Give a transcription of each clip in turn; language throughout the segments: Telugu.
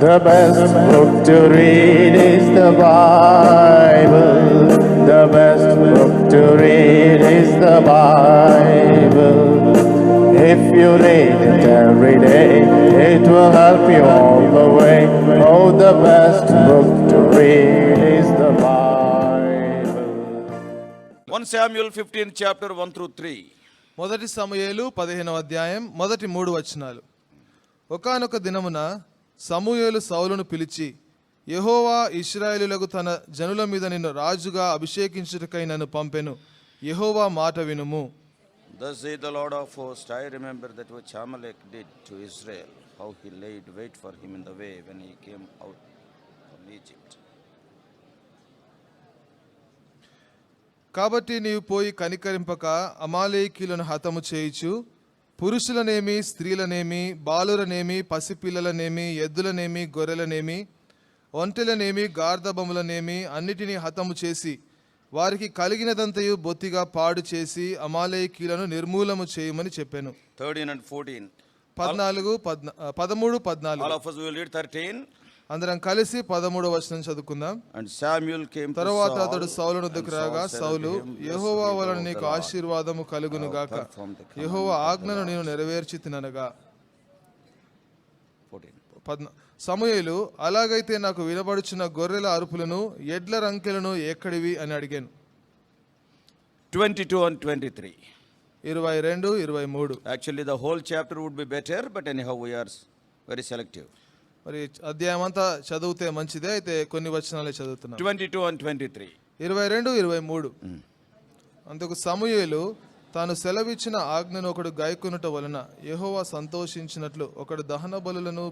The best book to read is the Bible. The best book to read is the Bible. If you read it every day, it will help you all the way. Oh, the best book to read is the Bible. 1 Samuel 15 chapter 1 through 3. మొదటి సమూయేలు 15వ అధ్యాయం మొదటి 3 వచనాలు. ఒకానొక దినమున సమూయేలు సౌలును పిలిచి, యెహోవా ఇశ్రాయేలులకు తన జనుల మీద నిన్ను రాజుగా అభిషేకించుటకై నన్ను పంపెను. యెహోవా మాట వినుము. Thus saith the Lord of hosts, I remember that which Amalek did to Israel, how he laid wait for him in the way when he came out from Egypt. కాబట్టి నీవు పోయి కనికరింపక అమాలేకీయులను హతము చేయుచు, పురుషులనేమి, స్త్రీలనేమి, బాలురనేమి, పసిపిల్లలనేమి, ఎద్దులనేమి, గొర్రెలనేమి, ఒంటెలనేమి, గార్ధబములనేమి అన్నిటినీ హతము చేసి వారికి కలిగినదంతయు బొత్తిగా పాడు చేసి అమాలేకీయులను నిర్మూలము చేయమని చెప్పాను. 13 and 14. 13, 14. All of us will read 13. అందరం కలిసి 13వ వచనం చదువుకుందాం. And Samuel came to తరువాత Saul, అతడు సౌలును and దగ్గర రాగా, Saul said Saul, unto him, Jehovah Blessed be వలన thou నీకు the Lord, ఆశీర్వాదము కలుగును thou గాక. performed the commandment Jehovah of the ఆజ్ఞను Lord. నేను నెరవేర్చి తిననగా. 14. సమూయేలు, అలాగైతే నాకు వినబడుచున్న గొర్రెల అరుపులను, ఎడ్ల రంకెలను ఎక్కడివి అని అడిగాను. 22 and 23. 22, 23. Actually the whole chapter would be better, but anyhow we are very selective. మరి అధ్యాయం అంతా చదివితే మంచిదే, అయితే కొన్ని వచనాలే చదువుతున్నాం. 22 and 23. 22, 23. అందుకు సమూయేలు, తాను సెలవిచ్చిన ఆజ్ఞను ఒకడు గైకొనుట వలన యెహోవా సంతోషించినట్లు ఒకడు దహన బలులను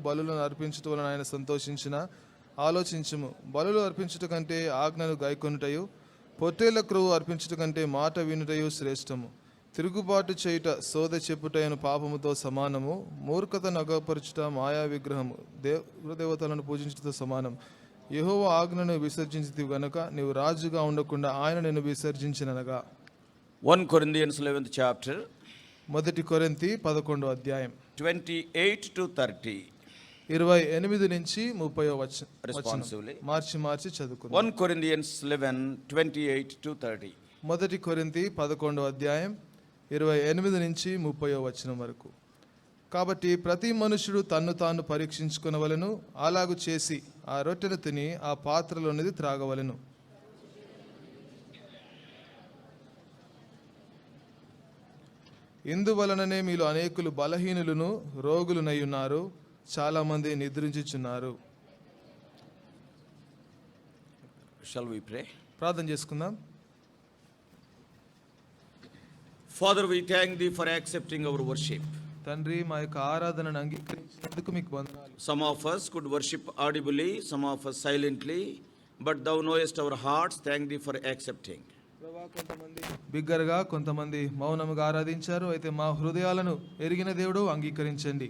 అర్పించుట వలన ఆయన సంతోషించిన. ఆలోచించుము, బలులు అర్పించుట కంటే ఆజ్ఞను గైకొనుటయు, పొట్టేళ్ల క్రొవ్వు అర్పించుట కంటే మాట వినుటయు శ్రేష్టము. తిరుగుబాటు చేయుట సోదె చెప్పుటయను పాపముతో సమానము. మూర్ఖతను అగపరచుట మాయా విగ్రహము దేవతలను పూజించుటతో సమానం. యెహోవా ఆజ్ఞను విసర్జించితివి గనుక నీవు రాజుగా ఉండకుండా ఆయన నిన్ను విసర్జించిననగా. 1 Corinthians 11th chapter. మొదటి కొరింథీ 11వ అధ్యాయం 28 to 30. 28 నుంచి 30వ వచనం Responsively. మార్చి చదువుకుందాం. 1 Corinthians 11, 28 to 30. మొదటి కొరింథీ 11వ అధ్యాయం 28 నుంచి 30వ వచనం వరకు. కాబట్టి ప్రతి మనుషుడు తన్ను తాను పరీక్షించుకొనవలెను, అలాగు చేసి ఆ రొట్టెను తిని ఆ పాత్రలోనిది త్రాగవలెను. ఇందువలననే మీలో అనేకులు బలహీనులను రోగులునై ఉన్నారు, చాలా మంది నిద్రించుచున్నారు. Shall we pray? ప్రార్థన చేసుకుందాం. Father, we thank thee for accepting our worship. తండ్రి, మా యొక్క ఆరాధనను అంగీకరించినందుకు మీకు వందనాలు. Some of us could worship audibly, some of us silently, but thou knowest our hearts. Thank thee for accepting. కొంతమంది బిగ్గరగా, కొంతమంది మౌనముగా ఆరాధించారు, అయితే మా హృదయాలను ఎరిగిన దేవుడు అంగీకరించండి.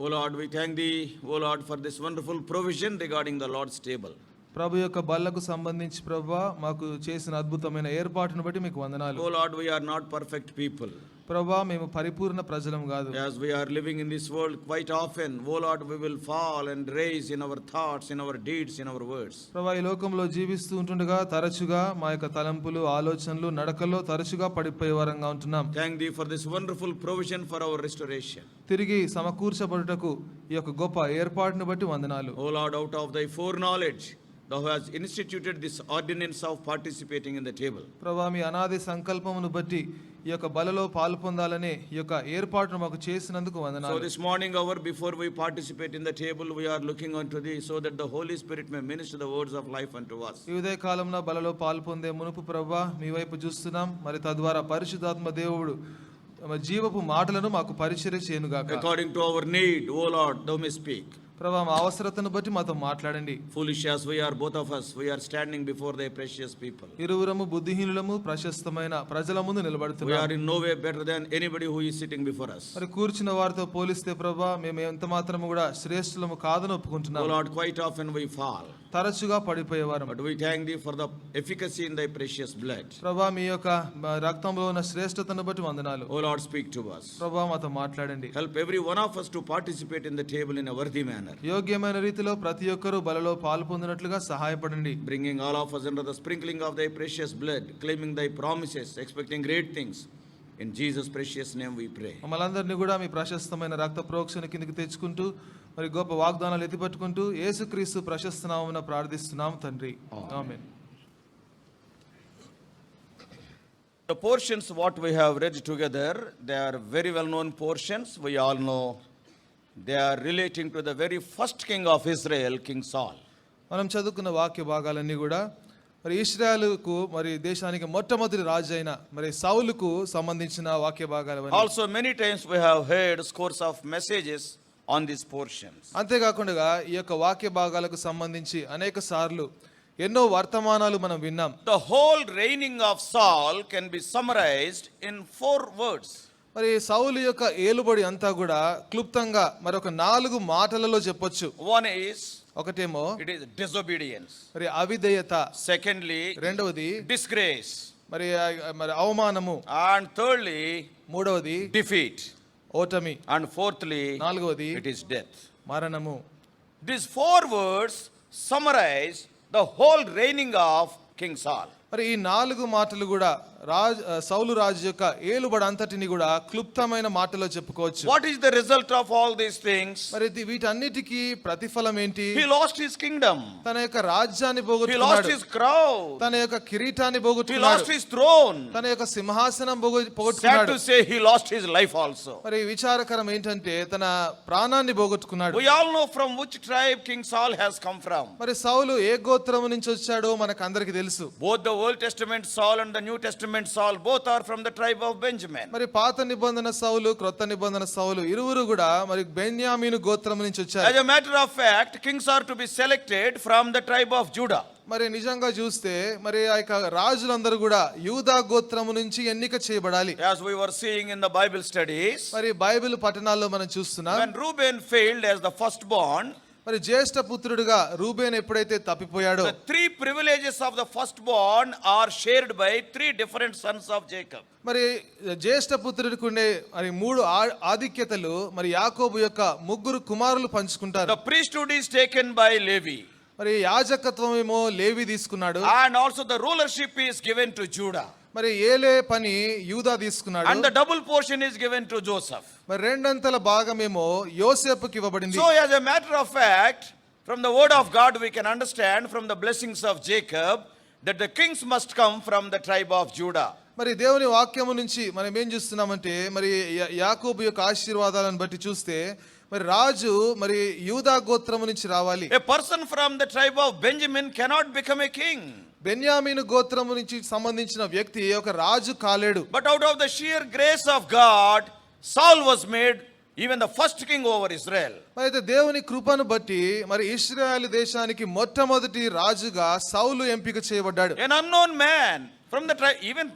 O Lord, we thank thee, O Lord, for this wonderful provision regarding the Lord's table. ప్రభు యొక్క బల్లకు సంబంధించి ప్రభువా మాకు చేసిన అద్భుతమైన ఏర్పాటును బట్టి మీకు వందనాలు. O Lord, we are not perfect people. ప్రభువా, మేము పరిపూర్ణ ప్రజలం కాదు. As we are living in this world quite often, O Lord, we will fall and rise in our thoughts, in our deeds, in our words. ప్రభువా, ఈ లోకంలో జీవిస్తూ ఉంటుండగా తరచుగా మా యొక్క తలంపులు, ఆలోచనలు, నడకల్లో తరచుగా పడిపోయే వారంగా ఉంటున్నాం. Thank thee for this wonderful provision for our restoration. తిరిగి సమకూర్చబడుటకు ఈ యొక్క గొప్ప ఏర్పాటును బట్టి వందనాలు. O Lord, out of thy foreknowledge, thou hast instituted this ordinance of participating in the table. ప్రభువా, మీ అనాది సంకల్పమును బట్టి ఈ యొక్క బలలో పాల్పొందాలని ఈ యొక్క ఏర్పాటును మాకు చేసినందుకు వందనాలు. So this morning hour, before we participate in the table, we are looking unto thee, so that the Holy Spirit may minister the words of life unto us. ఈ ఉదయ కాలంలో బలలో పాల్పొందే మునుపు ప్రభువా మీ వైపు చూస్తున్నాం, మరి తద్వారా పరిశుద్ధాత్మ దేవుడు జీవపు మాటలను మాకు పరిచర్య చేయనుగాక. According to our need, O Lord, thou may speak. ప్రభువా, మా అవసరతను బట్టి మాతో మాట్లాడండి. Foolish as we are, both of us, we are standing before thy precious people. ఇరువురము బుద్ధిహీనులము ప్రశస్తమైన ప్రజల ముందు We నిలబడుతున్నాం. are in no way better than anybody who is sitting before us. మరి కూర్చున్న వారితో పోలిస్తే ప్రభువా మేము ఎంత మాత్రము కూడా శ్రేష్ఠులము కాదని O ఒప్పుకుంటున్నాం. Lord, quite often we fall, తరచుగా పడిపోయేవారు. but we thank thee for the efficacy in thy precious blood. ప్రభువా, మీ యొక్క రక్తంలో ఉన్న శ్రేష్ఠతను బట్టి వందనాలు. O Lord, speak to us. ప్రభువా, మాతో మాట్లాడండి. Help every one of us to participate in the table in a worthy manner. manner, యోగ్యమైన రీతిలో ప్రతి ఒక్కరూ బలలో పాలు పొందినట్లుగా సహాయపడండి. bringing all of us under the sprinkling of thy precious blood, claiming thy promises, expecting great things. In Jesus' precious name we pray. మమ్మల్ందరినీ కూడా మీ ప్రశస్తమైన రక్త ప్రోక్షణ కిందకి తెచ్చుకుంటూ మరి గొప్ప వాగ్దానాలు ఎత్తిపట్టుకుంటూ యేసుక్రీస్తు ప్రశస్త నామమున ప్రార్థిస్తున్నాం తండ్రి. ఆమేన్. The portions what we have read together, they are very well known portions. We all know they are relating to the very first king of Israel, King Saul. మనం చదువుకున్న వాక్య భాగాలన్నీ కూడా మరి ఇశ్రాయేలుకు మరి దేశానికి మొట్టమొదటి రాజు అయిన మరి సౌలుకు సంబంధించిన వాక్య భాగాలు. Also many times we have heard scores of messages on these portions. అంతేకాకుండా ఈ యొక్క వాక్య భాగాలకు సంబంధించి అనేక సార్లు ఎన్నో వర్తమానాలు మనం విన్నాం. The whole reigning of Saul can be summarized in 4 words. మరి సౌలు యొక్క ఏలుబడి అంతా కూడా క్లుప్తంగా మరి ఒక 4 మాటలలో చెప్పొచ్చు. One is, ఒకటేమో it is disobedience. మరి అవిధేయత, Secondly, రెండవది disgrace. మరి అవమానము, And thirdly, మూడవది defeat. ఓటమి, And fourthly, నాలుగవది it is death. మరణము. These 4 words summarize the whole reigning of King Saul. మరి ఈ 4 మాటలు కూడా సౌలు రాజు యొక్క ఏలుబడి అంతటిని కూడా క్లుప్తమైన మాటలో చెప్పుకోవచ్చు. What is the result of all these things? మరి వీటన్నిటికీ ప్రతిఫలం ఏంటి? He lost his kingdom. తన యొక్క రాజ్యాన్ని He lost పోగొట్టుకున్నాడు. his crown. తన యొక్క కిరీటాన్ని He పోగొట్టుకున్నాడు. lost his throne. తన యొక్క సింహాసనం Sad పోగొట్టుకున్నాడు. to say, he lost his life also. మరి విచారకరం ఏంటంటే తన ప్రాణాన్ని పోగొట్టుకున్నాడు. We all know from which tribe King Saul has come from. మరి సౌలు ఏ గోత్రం నుంచి వచ్చాడో మనకు అందరికి తెలుసు. Both the Old Testament Saul and the New Testament Saul, both are from the tribe of Benjamin. మరి పాత నిబంధన సౌలు, క్రొత్త నిబంధన సౌలు ఇరువురు కూడా మరి బెన్యామీను గోత్రం నుంచి వచ్చారు. As a matter of fact, kings are to be selected from the tribe of Judah. మరి నిజంగా చూస్తే మరి ఆ యొక్క రాజులందరూ కూడా యూదా గోత్రము నుంచి ఎన్నిక చేయబడాలి. As we were seeing in the Bible studies, మరి బైబిల్ పఠనాల్లో మనం చూస్తున్నాం. when Reuben failed as the firstborn, మరి జ్యేష్ఠ పుత్రుడిగా రూబేన్ ఎప్పుడైతే తప్పిపోయాడో the 3 privileges of the firstborn are shared by 3 different sons of Jacob. మరి జ్యేష్ఠ పుత్రుడికి ఉండే మరి 3 ఆధిక్యతలు మరి యాకోబు యొక్క 3 కుమారులు పంచుకుంటారు. The priesthood is taken by Levi. మరి యాజకత్వం ఏమో లేవి తీసుకున్నాడు. And also the rulership is given to Judah. మరి ఏలే పని యూదా తీసుకున్నాడు. And the double portion is given to Joseph. మరి రెండంతల భాగమేమో యోసేపుకి ఇవ్వబడింది. So as a matter of fact, from the word of God we can understand from the blessings of Jacob that the kings must come from the tribe of Judah. మరి దేవుని వాక్యము నుంచి మనం ఏం చూస్తున్నామంటే మరి యాకోబు యొక్క ఆశీర్వాదాలను బట్టి చూస్తే మరి రాజు మరి యూదా గోత్రము నుంచి రావాలి. A person from the tribe of Benjamin cannot become a king. బెన్యామీను గోత్రము నుంచి సంబంధించిన వ్యక్తి ఒక రాజు కాలేడు. But out of the sheer grace of God, Saul was made even the first king over Israel. మరి అయితే దేవుని కృపను బట్టి మరి ఇశ్రాయేలు దేశానికి మొట్టమొదటి రాజుగా సౌలు ఎంపిక చేయబడ్డాడు. An unknown man from the tribe, even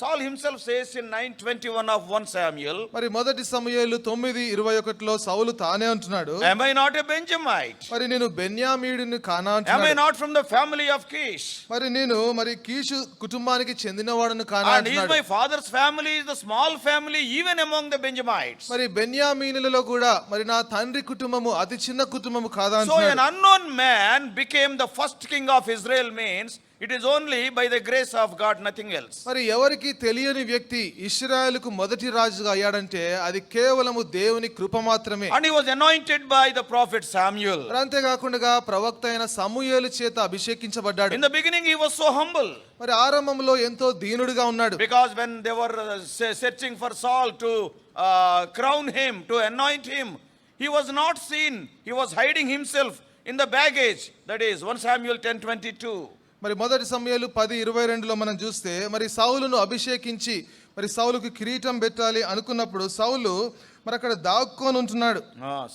Saul himself says in 9:21 of 1 Samuel, మరి మొదటి సమూయేలు 9:21లో సౌలు తానే అంటున్నాడు, am I not a Benjamite? మరి నేను బెన్యామీయుడిని కానా Am I అంటున్నాడు. not from the family of Kish? మరి నేను మరి కీషు కుటుంబానికి చెందినవాడను కానా And is అంటున్నాడు. my father's family is the small family even among the Benjamites? మరి బెన్యామీనులలో కూడా మరి నా తండ్రి కుటుంబము అతి చిన్న కుటుంబము కాదా So an అంటున్నాడు. unknown man became the first king of Israel means it is only by the grace of God, nothing else. మరి ఎవరికి తెలియని వ్యక్తి ఇశ్రాయేలుకు మొదటి రాజుగా అయ్యాడంటే అది కేవలము దేవుని కృప మాత్రమే. And he was anointed by the prophet Samuel. మరి అంతేకాకుండా ప్రవక్త అయిన సమూయేలు చేత అభిషేకించబడ్డాడు. In the beginning he was so humble. మరి ఆరంభంలో ఎంతో దీనుడిగా ఉన్నాడు. Because when they were searching for Saul to crown him, to anoint him, he was not seen. He was hiding himself in the baggage. That is 1 Samuel 10:22. మరి మొదటి సమూయేలు 10:22లో మనం చూస్తే మరి సౌలును అభిషేకించి మరి సౌలుకు కిరీటం పెట్టాలి అనుకున్నప్పుడు సౌలు మరి అక్కడ దాక్కొని ఉంటున్నాడు.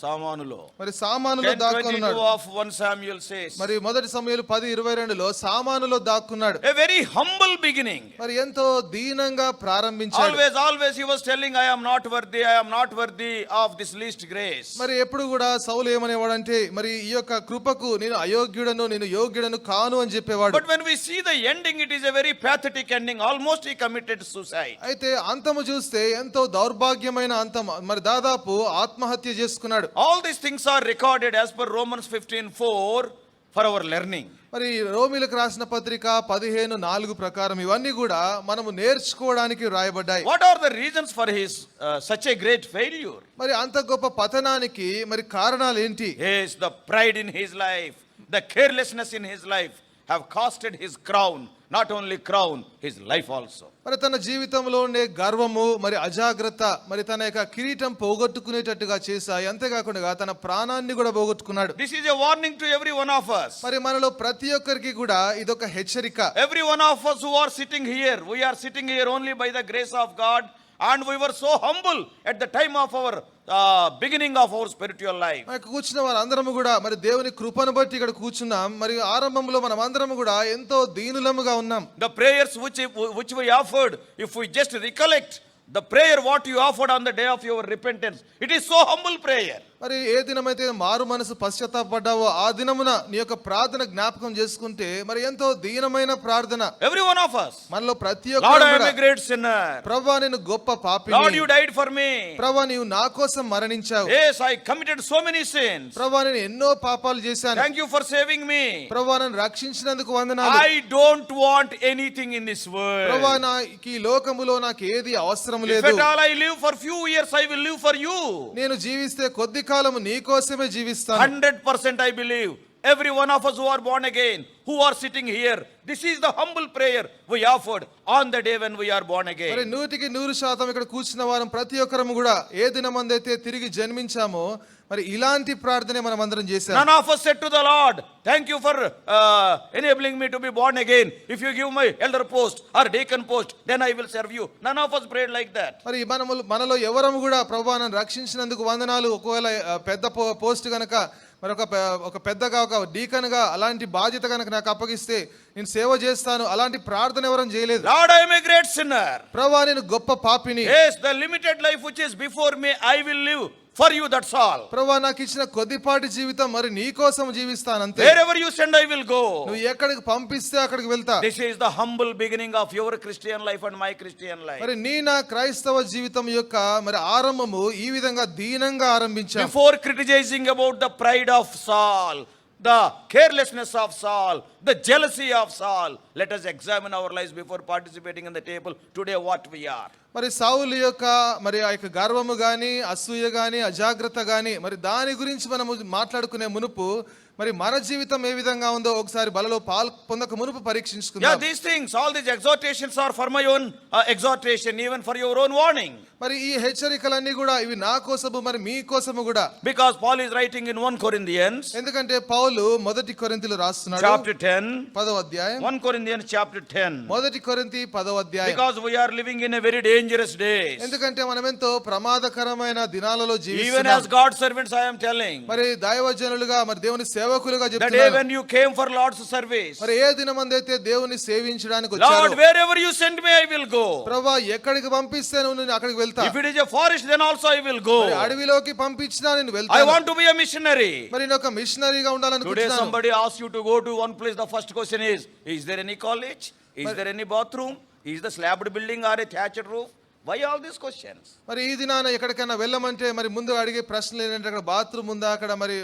సామానులో మరి సామానులో దాక్కొని ఉన్నాడు. 10:22 of 1 Samuel says. మరి మొదటి సమూయేలు 10:22లో సామానులో దాక్కున్నాడు. A very humble beginning. మరి ఎంతో దీనంగా ప్రారంభించాడు. Always he was telling, I am not worthy of this least grace. మరి ఎప్పుడు కూడా సౌలు ఏమనేవాడంటే మరి ఈ యొక్క కృపకు నేను అయోగ్యుడను, నేను యోగ్యుడను కాను అని చెప్పేవాడు. But when we see the ending, it is a very pathetic ending. Almost he committed suicide. అయితే అంతము చూస్తే ఎంతో దౌర్భాగ్యమైన అంతం. మరి మరి దాదాపు ఆత్మహత్య చేసుకున్నాడు. All these things are recorded as per Romans 15:4 for our learning. మరి రోమీలకు రాసిన పత్రిక 15:4 ప్రకారం ఇవన్నీ కూడా మనము నేర్చుకోవడానికి రాయబడ్డాయి. What are the reasons for his such a great failure? మరి అంత గొప్ప పతనానికి మరి కారణాలు ఏంటి? Yes, the pride in his life, the carelessness in his life have costed his crown, not only crown, his life also. మరి తన జీవితంలో ఉండే గర్వము మరి అజాగ్రత్త మరి తన యొక్క కిరీటం పోగొట్టుకునేటట్టుగా చేశాయి. అంతేకాకుండా తన ప్రాణాన్ని కూడా పోగొట్టుకున్నాడు. This is a warning to every one of us. మరి మనలో ప్రతి ఒక్కరికి కూడా ఇదొక హెచ్చరిక. Every one of us who are sitting here, we are sitting here only by the grace of God, and we were so humble at the time of our beginning of our spiritual life. మరి కూర్చున్న వారందరము కూడా మరి దేవుని కృపను బట్టి ఇక్కడ కూర్చున్నాం. మరి ఆరంభంలో మనం అందరము కూడా ఎంతో దీనులముగా ఉన్నాం. The prayers which we offered, if we just recollect the prayer what you offered on the day of your repentance, it is so humble prayer. మరి ఏ దినమైతే మారు మనసు పశ్చాత్తాపడ్డావో ఆ దినమున నీ యొక్క ప్రార్థన జ్ఞాపకం చేసుకుంటే మరి ఎంతో దీనమైన ప్రార్థన. Every one of us. మనలో ప్రతి Lord, I am a ఒక్కరు great sinner. ప్రభువా నేను గొప్ప Lord, పాపిని. you died for me. ప్రభువా నీవు నా కోసం మరణించావు. Yes, I committed so many sins. ప్రభువా నేను ఎన్నో పాపాలు చేశాను. Thank you for saving me. ప్రభువా నన్ను రక్షించినందుకు వందనాలు. I don't want anything in this world. ప్రభువా నాకు ఈ లోకములో నాకు ఏది అవసరం If లేదు. at all I live for few years, I will live for you. నేను జీవిస్తే కొద్ది కాలము నీ కోసమే జీవిస్తాను. 100% I believe. Every one of us who are born again, who are sitting here, this is the humble prayer we offered on the day when we are born మరి again. 100% ఇక్కడ కూర్చున్న వారం ప్రతి ఒక్కరము కూడా ఏ దినమందైతే తిరిగి జన్మించామో మరి ఇలాంటి ప్రార్థనే మనం అందరం చేశాం. None of us said to the Lord, thank you for enabling me to be born again. If you give my elder post or deacon post, then I will serve you. None of us prayed like that. మరి మనలో ఎవరము కూడా ప్రభువా నన్ను రక్షించినందుకు వందనాలు, ఒకవేళ పెద్ద పోస్ట్ గనక మరి ఒక పెద్దగా ఒక డీకన్ గా అలాంటి బాధ్యత కనుక నాకు అప్పగిస్తే నేను సేవ చేస్తాను, అలాంటి ప్రార్థన ఎవరం చేయలేదు. Lord, I am a great sinner. ప్రభువా నేను గొప్ప పాపిని. Yes, the limited life which is before me, I will live for you, that's all. ప్రభువా నాకు ఇచ్చిన కొద్దిపాటి జీవితం మరి నీ కోసం జీవిస్తాను అంతే. Wherever you send, I will go. నువ్వు ఎక్కడికి పంపిస్తే అక్కడికి వెళ్తా. This is the humble beginning of your Christian life and my Christian life. మరి నీ నా క్రైస్తవ జీవితం యొక్క మరి ఆరంభము ఈ విధంగా దీనంగా ఆరంభించాం. Before criticizing about the pride of Saul, the carelessness of Saul, the jealousy of Saul, let us examine our lives before participating in the table today what we are. మరి సౌలు యొక్క మరి ఆ యొక్క గర్వము గాని అసూయ గాని అజాగ్రత్త గాని మరి దాని గురించి మనము మాట్లాడుకునే మునుపు మరి మన జీవితం ఏ విధంగా ఉందో ఒకసారి బలలో పొందక మునుపు పరీక్షించుకుందాం. Yeah, these things, all these exhortations are for my own exhortation, even for your own warning. మరి ఈ హెచ్చరికలన్నీ కూడా ఇవి నా కోసము మరి మీ కోసము కూడా. Because Paul is writing in 1 Corinthians ఎందుకంటే పౌలు మొదటి కొరింథీలు రాస్తున్నాడు chapter 10, 10వ అధ్యాయం. 1 Corinthians chapter 10. మొదటి కొరింథీ 10వ అధ్యాయం. Because we are living in a very dangerous days. ఎందుకంటే మనం ఎంతో ప్రమాదకరమైన దినాలలో Even జీవిస్తున్నాం. as God's servants I am telling. మరి దైవజనులుగా మరి దేవుని సేవకులుగా The day చెప్తున్నాను. when you came for Lord's service. మరి ఏ దినమందైతే దేవుని సేవించడానికి Lord, వచ్చారో wherever you send me, I will go. ప్రభువా ఎక్కడికి పంపిస్తే నువ్వు నేను అక్కడికి వెళ్తా. If it is a forest, then also I will go. మరి అడవిలోకి పంపించినా నేను I వెళ్తాను. want to be a missionary. మరి నేను ఒక మిషనరీగా Today ఉండాలనుకుంటున్నాను. somebody asks you to go to one place. The first question is there any college? Is there any bathroom? Is the slabbed building or a thatched roof? Why all these questions? మరి ఈ దినాన ఎక్కడికైనా వెళ్ళమంటే మరి ముందు అడిగే ప్రశ్నలు ఏంటంటే అక్కడ బాత్రూమ్ ఉందా, అక్కడ మరి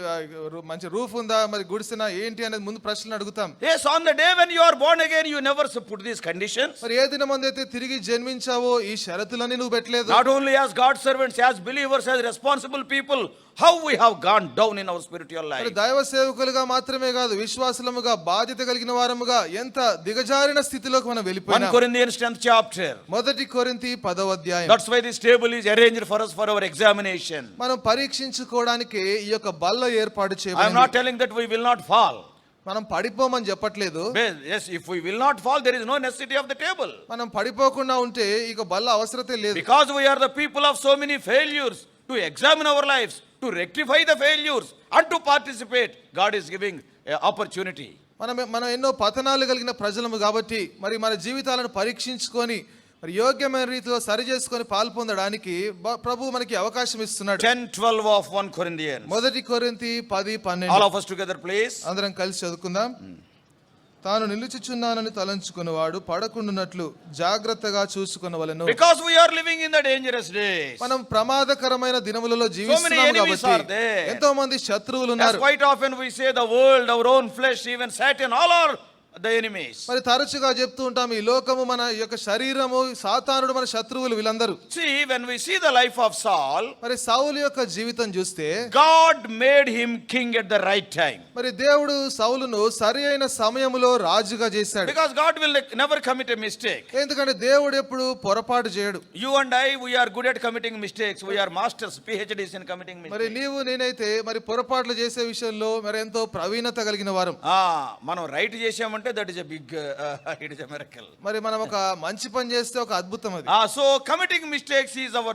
మంచి రూఫ్ ఉందా, మరి గుడిసెనా ఏంటి అనేది ముందు ప్రశ్నలు అడుగుతాం. Yes, on the day when you are born again, you never put these conditions. మరి ఏ దినమందైతే తిరిగి జన్మించావో ఈ షరతులన్నీ నువ్వు పెట్టలేదు. Not only as God's servants, as believers, as responsible people, how we have gone down in our spiritual మరి life. దైవ సేవకులుగా మాత్రమే కాదు విశ్వాసులముగా బాధ్యత కలిగిన వారముగా ఎంత దిగజారిన స్థితిలోకి మనం 1 వెళ్ళిపోయినాం. Corinthians 10th chapter. మొదటి కొరింథీ 10వ అధ్యాయం. That's why this table is arranged for us for our examination. మనం పరీక్షించుకోవడానికి ఈ యొక్క బల్ల ఏర్పాటు I am చేయబడింది. not telling that we will not fall. మనం పడిపోమని చెప్పట్లేదు. Yes, if we will not fall, there is no necessity of the table. మనం పడిపోకుండా ఉంటే ఇక బల్ల అవసరతే లేదు. Because we are the people of so many failures, to examine our lives, to rectify the failures, and to participate, God is giving an opportunity. మనం ఎన్నో పతనాలు కలిగిన ప్రజలము కాబట్టి మరి మన జీవితాలను పరీక్షించుకొని మరి యోగ్యమైన రీతిలో సరి చేసుకొని పాల్పొందడానికి ప్రభు మనకి అవకాశం ఇస్తున్నాడు. 10:12 of 1 Corinthians. మొదటి కొరింథీ 10:12. All of us together, please. అందరం కలిసి చదువుకుందాం. తాను నిలుచుచున్నానని తలంచుకున్నవాడు పడకుండునట్లు జాగ్రత్తగా చూసుకొనవలెను. Because we are living in the dangerous days. మనం ప్రమాదకరమైన దినములలో జీవిస్తున్నాము enemies are కాబట్టి there. ఎంతో మంది శత్రువులు As ఉన్నారు. quite often we say the world, our own flesh, even Satan, all are the enemies. మరి తరచుగా చెప్తూ ఉంటాం ఈ లోకము మన యొక్క శరీరము సాతానుడు మన శత్రువులు వీళ్ళందరూ. See, when we see the life of Saul, మరి సౌలు యొక్క జీవితం చూస్తే God made him king at the right time. మరి దేవుడు సౌలును సరి అయిన సమయములో రాజుగా చేశాడు. Because God will never commit a mistake. ఎందుకంటే దేవుడు ఎప్పుడు పొరపాటు చేయడు. You and I, we are good at committing mistakes. We are masters, PhDs in committing మరి mistakes. నీవు నేనైతే మరి పొరపాట్లు చేసే విషయంలో మరి ఎంతో ప్రవీణత కలిగిన వారం. మనం రైట్ చేసామంటే that is a big it is a miracle. మరి మనం ఒక మంచి పని చేస్తే ఒక అద్భుతం అది. So committing mistakes is our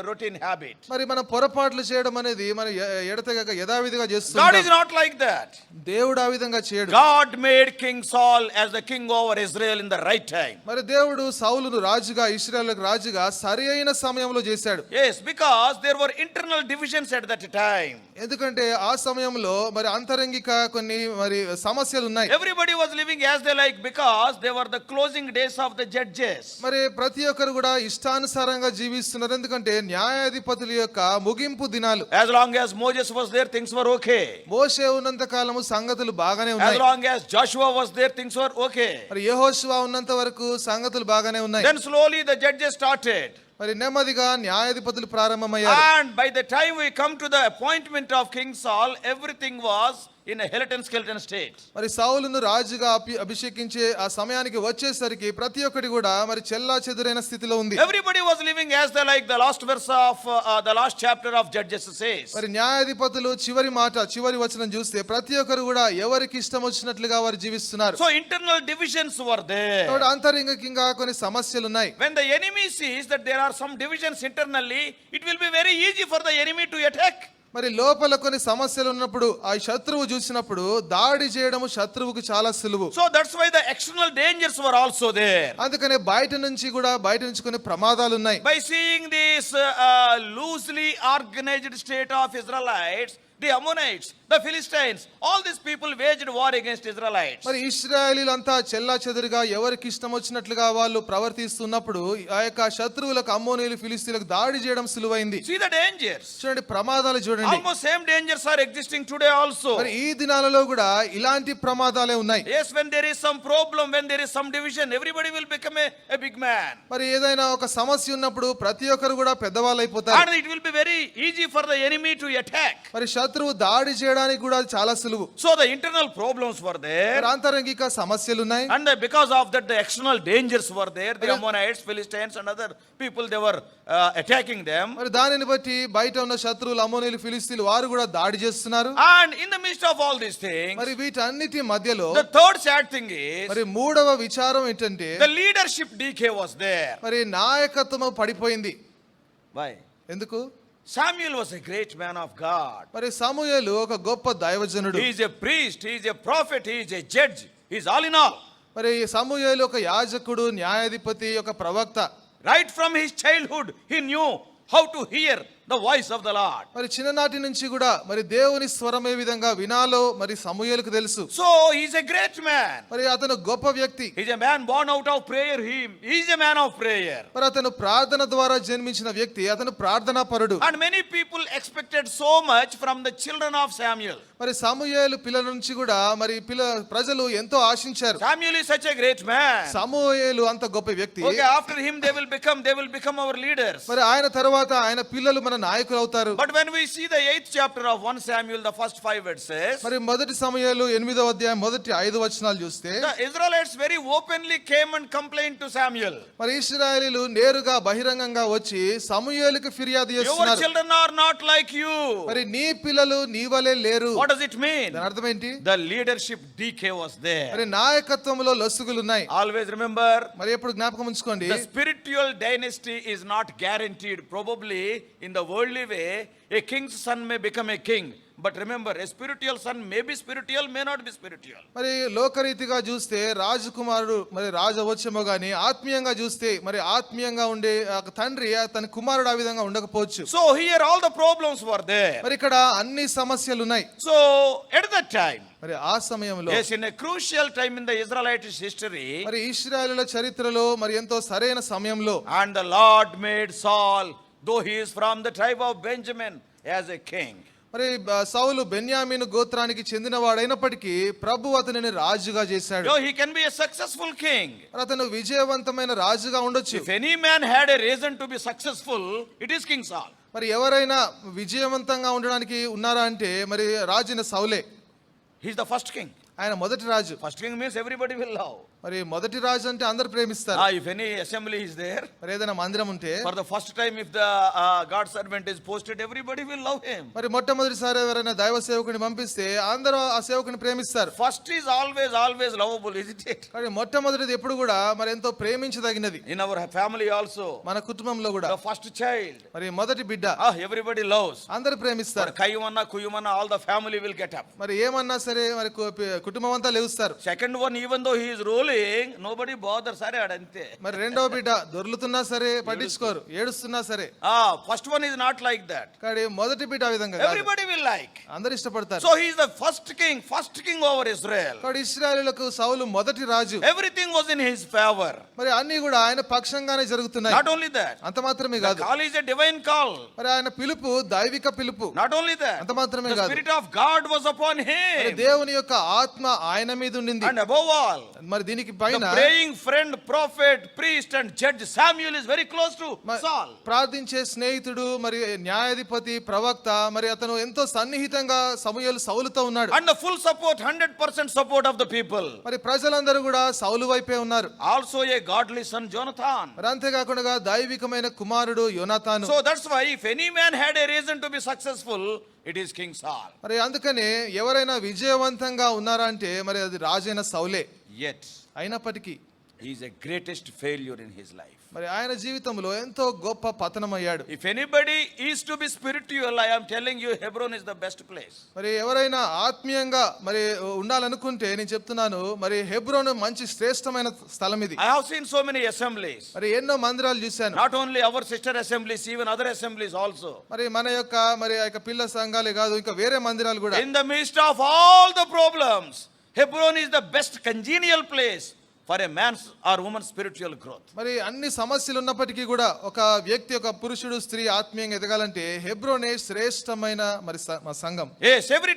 routine habit. మరి మనం పొరపాట్లు చేయడం అనేది మన ఎడతెగక యథావిధిగా God చేస్తున్నాం. is not like that. దేవుడు ఆ విధంగా చేయడు. God made King Saul as the king over Israel in the right time. మరి దేవుడు సౌలును రాజుగా ఇశ్రాయేలుకు రాజుగా సరి అయిన సమయంలో చేశాడు. Yes, because there were internal divisions at that time. ఎందుకంటే ఆ సమయంలో మరి అంతరంగిక కొన్ని మరి సమస్యలు ఉన్నాయి. Everybody was living as they like because they were the closing days of the judges. మరి ప్రతి ఒక్కరు కూడా ఇష్టానుసారంగా జీవిస్తున్నారు. ఎందుకంటే న్యాయాధిపతుల యొక్క ముగింపు దినాలు. As long as Moses was there, things were okay. మోషే ఉన్నంత కాలము సంగతులు బాగానే As ఉన్నాయి. long as Joshua was there, things were okay. మరి యెహోషువ ఉన్నంత వరకు సంగతులు బాగానే ఉన్నాయి. Then slowly the judges started. మరి నెమ్మదిగా న్యాయాధిపతులు ప్రారంభమయ్యారు. And by the time we come to the appointment of King Saul, everything was in a skeleton state. మరి సౌలును రాజుగా అభిషేకించే ఆ సమయానికి వచ్చేసరికి ప్రతి ఒక్కటి కూడా మరి చెల్లా చెదురైన స్థితిలో ఉంది. Everybody was living as they like. The last verse of the last chapter of Judges says. మరి న్యాయాధిపతులు చివరి వచనం చూస్తే ప్రతి ఒక్కరు కూడా ఎవరికి ఇష్టం వచ్చినట్లుగా వారు జీవిస్తున్నారు. So internal divisions were there. కాబట్టి అంతరంగికంగా కొన్ని సమస్యలు ఉన్నాయి. When the enemy sees that there are some divisions internally, it will be very easy for the enemy to attack. మరి లోపల కొన్ని సమస్యలు ఉన్నప్పుడు ఆ శత్రువు చూసినప్పుడు దాడి చేయడము శత్రువుకు చాలా సులువు. So that's why the external dangers were also there. అందుకనే బయట నుంచి కొన్ని ప్రమాదాలు ఉన్నాయి. By seeing this loosely organized state of Israelites, the Ammonites, the Philistines, all these people waged war against Israelites. మరి ఇశ్రాయేలీలంతా చెల్లా చెదురుగా ఎవరికి ఇష్టం వచ్చినట్లుగా వాళ్ళు ప్రవర్తిస్తున్నప్పుడు ఆ యొక్క శత్రువులకు అమ్మోనీయులు ఫిలిస్తీన్లకు దాడి చేయడం సులువైంది. See the dangers. చూడండి ప్రమాదాలు చూడండి. Almost same dangers are existing today also. మరి ఈ దినాలలో కూడా ఇలాంటి ప్రమాదాలే ఉన్నాయి. Yes, when there is some problem, when there is some division, everybody will become a big man. మరి ఏదైనా ఒక సమస్య ఉన్నప్పుడు ప్రతి ఒక్కరు కూడా పెద్దవాళ్ళు అయిపోతారు. And it will be very easy for the enemy to attack. మరి శత్రువు దాడి చేయడానికి కూడా చాలా సులువు. So the internal problems were there. మరి అంతరంగిక సమస్యలు ఉన్నాయి. And because of that the external dangers were there. The Ammonites, Philistines and other people, they were attacking them. మరి దానిని బట్టి బయట ఉన్న శత్రువులు అమ్మోనీయులు ఫిలిస్తీన్లు వారు కూడా దాడి చేస్తున్నారు. And in the midst of all these things, మరి వీటన్నిటి మధ్యలో the third sad thing is మరి మూడవ విచారం ఏంటంటే the leadership decay was there. మరి నాయకత్వం పడిపోయింది. Why? ఎందుకు? Samuel was a great man of God. మరి సమూయేలు ఒక గొప్ప దైవజనుడు. He is a priest, he is a prophet, he is a judge, he is all in all. మరి సమూయేలు ఒక యాజకుడు, న్యాయాధిపతి, ఒక ప్రవక్త. Right from his childhood he knew how to hear the voice of the Lord. మరి చిన్ననాటి నుంచి కూడా మరి దేవుని స్వరం ఏ విధంగా వినాలో మరి సమూయేలుకు తెలుసు. So he is a great man. మరి అతను గొప్ప వ్యక్తి. He is a man born out of prayer. He is a man of prayer. మరి అతను ప్రార్థన ద్వారా జన్మించిన వ్యక్తి. అతను ప్రార్థనా పరుడు. And many people expected so much from the children of Samuel. మరి సమూయేలు పిల్లల నుంచి కూడా మరి ప్రజలు ఎంతో ఆశించారు. Samuel is such a great man. సమూయేలు అంత గొప్ప వ్యక్తి. Okay, after him they will become our leaders. మరి ఆయన తర్వాత ఆయన పిల్లలు మన నాయకులు అవుతారు. But when we see the 8th chapter of 1 Samuel, the first 5 verses, మరి మొదటి సమూయేలు 8వ అధ్యాయం మొదటి 5 వచనాలు చూస్తే the Israelites very openly came and complained to Samuel. మరి ఇశ్రాయేలీయులు నేరుగా బహిరంగంగా వచ్చి సమూయేలుకు ఫిర్యాదు Your చేస్తున్నారు. children are not like you. మరి నీ పిల్లలు నీ వలే లేరు. What does it mean? దాని అర్థం ఏంటి? The leadership decay was there. మరి నాయకత్వంలో లొసుగులు ఉన్నాయి. Always remember, మరి ఎప్పుడు జ్ఞాపకం ఉంచుకోండి, the spiritual dynasty is not guaranteed. Probably in the worldly way, a king's son may become a king, But remember, a spiritual son may be spiritual, may not be spiritual. మరి లోకరీతిగా చూస్తే రాజకుమారుడు మరి రాజు అవ్వచ్చేమో గాని ఆత్మీయంగా చూస్తే మరి ఆత్మీయంగా ఉండే ఆ తండ్రి తన కుమారుడు ఆ విధంగా ఉండకపోవచ్చు. So here all the problems were there. మరి ఇక్కడ అన్ని సమస్యలు ఉన్నాయి. So at that time, మరి ఆ సమయంలో yes, in a crucial time in the Israelite history, మరి ఇశ్రాయేలుల చరిత్రలో మరి ఎంతో సరైన సమయంలో and the Lord made Saul, though he is from the tribe of Benjamin, as a king. మరి సౌలు బెన్యామీను గోత్రానికి చెందినవాడైనప్పటికీ ప్రభు అతనిని రాజుగా చేశాడు. Though he can be a successful king. మరి అతను విజయవంతమైన రాజుగా ఉండొచ్చు. If any man had a reason to be successful, it is King Saul. మరి ఎవరైనా విజయవంతంగా ఉండడానికి ఉన్నారా అంటే మరి రాజైన సౌలే. He is the first king. ఆయన మొదటి రాజు. First king means everybody will love. మరి మొదటి రాజు అంటే అందరు ప్రేమిస్తారు. If any assembly is there, మరి ఏదైనా మందిరం ఉంటే for the first time, if the God servant is posted, everybody will love him. మరి మొట్టమొదటిసారి ఎవరైనా దైవ సేవకుని పంపిస్తే అందరూ ఆ సేవకుని ప్రేమిస్తారు. First is always lovable, isn't it? కానీ మొట్టమొదటిది ఎప్పుడు కూడా మరి ఎంతో ప్రేమించదగినది. In our family also, మన కుటుంబంలో కూడా the first child, మరి మొదటి బిడ్డ everybody loves. అందరు ప్రేమిస్తారు. Kayumanna, Kuyumanna, all the family will get up. మరి ఏమన్నా సరే మరి కుటుంబం అంతా లేస్తారు. Second one, even though he is ruling, nobody bothers. Sare adante. మరి రెండో బిడ్డ దొర్లుతున్నా సరే పట్టించుకోరు, ఏడుస్తున్నా సరే. First one is not like that. కానీ మొదటి బిడ్డ ఆ విధంగా కాదు. Everybody will like. అందరూ ఇష్టపడతారు. So he is the first king over Israel. కాబట్టి ఇశ్రాయేలులకు సౌలు మొదటి రాజు. Everything was in his favor. మరి అన్ని కూడా ఆయన పక్షంగానే జరుగుతున్నాయి. Not only that, అంత మాత్రమే the కాదు. call is a divine call. మరి ఆయన పిలుపు దైవిక పిలుపు. Not only that, అంత మాత్రమే the కాదు. spirit of God was upon మరి him. దేవుని యొక్క ఆత్మ ఆయన మీద ఉండింది. And above all, మరి దీనికి the పైన praying friend, prophet, priest and judge Samuel is very close to Saul. ప్రార్థించే స్నేహితుడు మరి న్యాయాధిపతి ప్రవక్త మరి అతను ఎంతో సన్నిహితంగా సమూయేలు సౌలుతో ఉన్నాడు. And the full support, 100% support of the people. మరి ప్రజలందరూ కూడా సౌలు వైపే ఉన్నారు. Also a godly son, Jonathan. మరి అంతేకాకుండా దైవికమైన కుమారుడు యోనాతాను. So that's why if any man had a reason to be successful, it is King Saul. మరి అందుకనే ఎవరైనా విజయవంతంగా ఉన్నారా అంటే మరి అది రాజైన సౌలే. Yet అయినప్పటికీ he is a greatest failure in his life. మరి ఆయన జీవితంలో ఎంతో గొప్ప పతనమయ్యాడు. If anybody is to be spiritual, I am telling you, Hebron is the best place. మరి ఎవరైనా ఆత్మీయంగా మరి ఉండాలనుకుంటే నేను చెప్తున్నాను మరి హెబ్రోన్ మంచి శ్రేష్టమైన స్థలం ఇది. I have seen so many assemblies. మరి ఎన్నో మందిరాలు చూశాను. Not only our sister assemblies, even other assemblies also. మరి మన యొక్క మరి ఆ యొక్క పిల్ల సంఘాలే కాదు ఇంకా వేరే మందిరాలు కూడా. In the midst of all the problems, Hebron is the best congenial place for a man's or woman's spiritual growth. మరి అన్ని సమస్యలు ఉన్నప్పటికీ కూడా ఒక వ్యక్తి ఒక పురుషుడు స్త్రీ ఆత్మీయంగా ఎదగాలంటే హెబ్రోనే శ్రేష్టమైన మరి సంఘం. Yes, every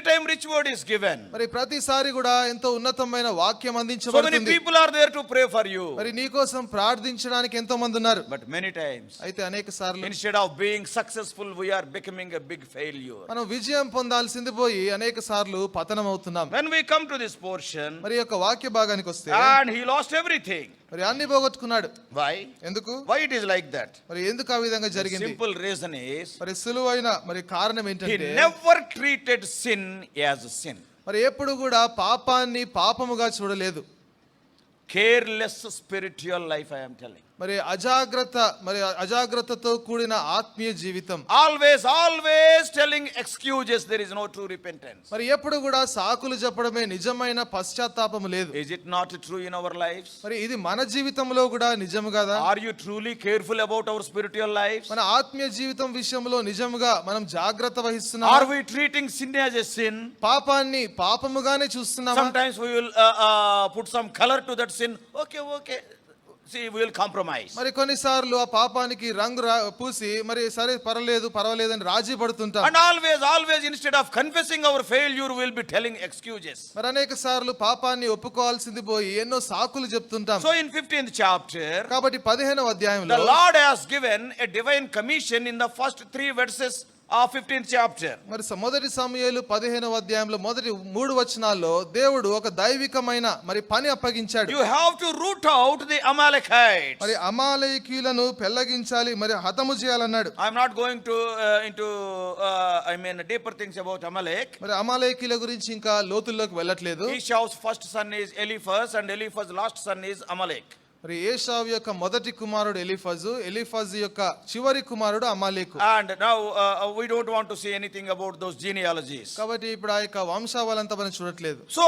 time rich word is given. మరి ప్రతిసారి కూడా ఎంతో ఉన్నతమైన వాక్యం So many అందించబడుతుంది. people are there to pray for you. మరి నీ కోసం ప్రార్థించడానికి ఎంతో మంది ఉన్నారు. But many times, అయితే అనేక సార్లు instead of being successful, we are becoming a big failure. మనం విజయం పొందాల్సింది పోయి అనేక సార్లు పతనం అవుతున్నాం. When we come to this portion, మరి యొక్క వాక్య భాగానికి వస్తే and he lost everything. మరి అన్ని పోగొట్టుకున్నాడు. Why? ఎందుకు? Why it is like that? మరి ఎందుకు ఆ విధంగా The జరిగింది? simple reason is, మరి సులువైన మరి కారణం he ఏంటంటే never treated sin as sin. మరి ఎప్పుడు కూడా పాపాన్ని పాపముగా చూడలేదు. Careless spiritual life, I am telling. మరి అజాగ్రత్తతో కూడిన ఆత్మీయ జీవితం. Always telling excuses, there is no true repentance. మరి ఎప్పుడు కూడా సాకులు చెప్పడమే నిజమైన పశ్చాత్తాపము లేదు. Is it not true in our lives? మరి ఇది మన జీవితంలో కూడా నిజము కదా? Are you truly careful about our spiritual lives? మన ఆత్మీయ జీవితం విషయంలో నిజముగా మనం జాగ్రత్త వహిస్తున్నామా? Are we treating sin as a sin? పాపాన్ని పాపముగానే చూస్తున్నామా? Sometimes we will put some color to that sin. Okay. See, we will compromise. మరి కొన్నిసార్లు ఆ పాపానికి రంగు పూసి మరి సరే పర్వాలేదని రాజీ పడుతుంటాం. And always instead of confessing our failure, we will be telling excuses. మరి అనేక సార్లు పాపాన్ని ఒప్పుకోవాల్సింది పోయి ఎన్నో సాకులు చెప్తుంటాం. So in 15th chapter, కాబట్టి 15వ అధ్యాయంలో the Lord has given a divine commission in the first 3 verses of 15th chapter. మరి మొదటి సమూయేలు 15వ అధ్యాయంలో మొదటి 3 వచనాల్లో దేవుడు ఒక దైవికమైన మరి పని అప్పగించాడు. You have to root out the Amalekites. మరి అమాలేకీయులను పెళ్లగించాలి మరి హతము చేయాలన్నాడు. I am not going to into deeper things about Amalek. మరి అమాలేకీయుల గురించి ఇంకా లోతుల్లోకి వెళ్ళట్లేదు. Esau's first son is Eliphaz and Eliphaz's last son is Amalek. మరి ఏశావు యొక్క మొదటి కుమారుడు ఎలీఫజు, ఎలీఫజు యొక్క చివరి కుమారుడు Amalek. And now we don't want to say anything about those genealogies. కాబట్టి ఇప్పుడు ఆ యొక్క వంశావళంతా మనం చూడట్లేదు. So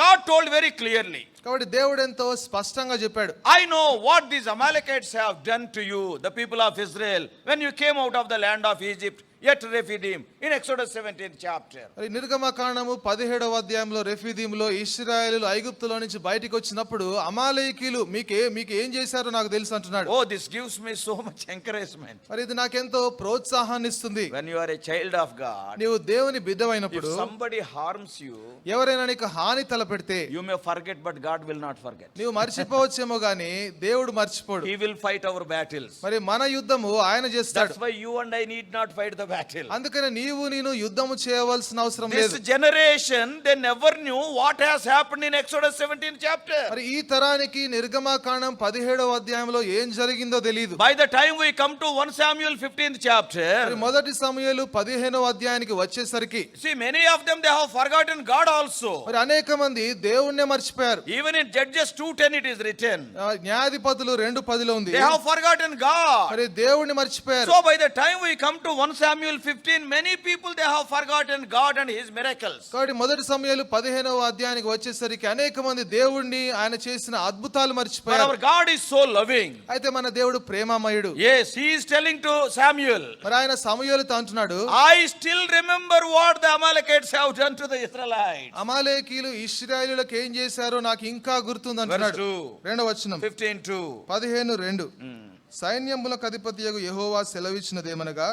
God told very clearly, కాబట్టి దేవుడు ఎంతో స్పష్టంగా చెప్పాడు, I know what these Amalekites have done to you, the people of Israel, when you came out of the land of Egypt, yet Rephidim, in Exodus 17th chapter. మరి నిర్గమకాండము 17వ అధ్యాయంలో రెఫీదీములో ఇశ్రాయేలీయులు ఐగుప్తులో నుంచి బయటికి వచ్చినప్పుడు అమాలేకీయులు మీకు ఏం చేశారో నాకు తెలుసు అంటున్నాడు. Oh, this gives me so much encouragement. మరి ఇది నాకెంతో ప్రోత్సాహాన్ని ఇస్తుంది. When you are a child of God, నీవు దేవుని if బిడ్డవైనప్పుడు somebody harms you, ఎవరైనా నీకు హాని తలపెడితే you may forget, but God will not forget. నీవు మర్చిపోవచ్చేమో గానీ దేవుడు మర్చిపోడు. He will fight our battles. మరి మన యుద్ధము ఆయన చేస్తాడు. That's why you and I need not fight the battle. అందుకనే నేను యుద్ధము చేయవలసిన అవసరం This లేదు. generation, they never knew what has happened in Exodus 17th chapter. మరి ఈ తరానికి నిర్గమకాండం 17వ అధ్యాయంలో ఏం జరిగిందో తెలియదు. By the time we come to 1 Samuel 15th మరి chapter, మొదటి సమూయేలు 15వ అధ్యాయానికి వచ్చేసరికి see, many of them, they have forgotten God also. మరి అనేక మంది దేవుణ్ణే మర్చిపోయారు. Even in Judges 2:10 it is written, న్యాయాధిపతులు 2:10లో ఉంది, they have forgotten God. మరి దేవుణ్ణి మర్చిపోయారు. So by the time we come to 1 Samuel 15, many people, they have forgotten God and his miracles. కాబట్టి మొదటి సమూయేలు 15వ అధ్యాయానికి వచ్చేసరికి అనేక మంది దేవుణ్ణి ఆయన చేసిన అద్భుతాలు But మర్చిపోయారు. our God is so loving. అయితే మన దేవుడు ప్రేమమయుడు. Yes, he is telling to Samuel, మరి ఆయన సమూయేలుతో అంటున్నాడు, I still remember what the Amalekites have done to the Israelites. అమాలేకీయులు ఇశ్రాయేలీయులకు ఏం చేశారో నాకు ఇంకా గుర్తుంది Verse అంటున్నాడు. 2, 2వ వచనం 15:2. 15:2 సైన్యములకు అధిపతియగు యెహోవా సెలవిచ్చినదేమనగా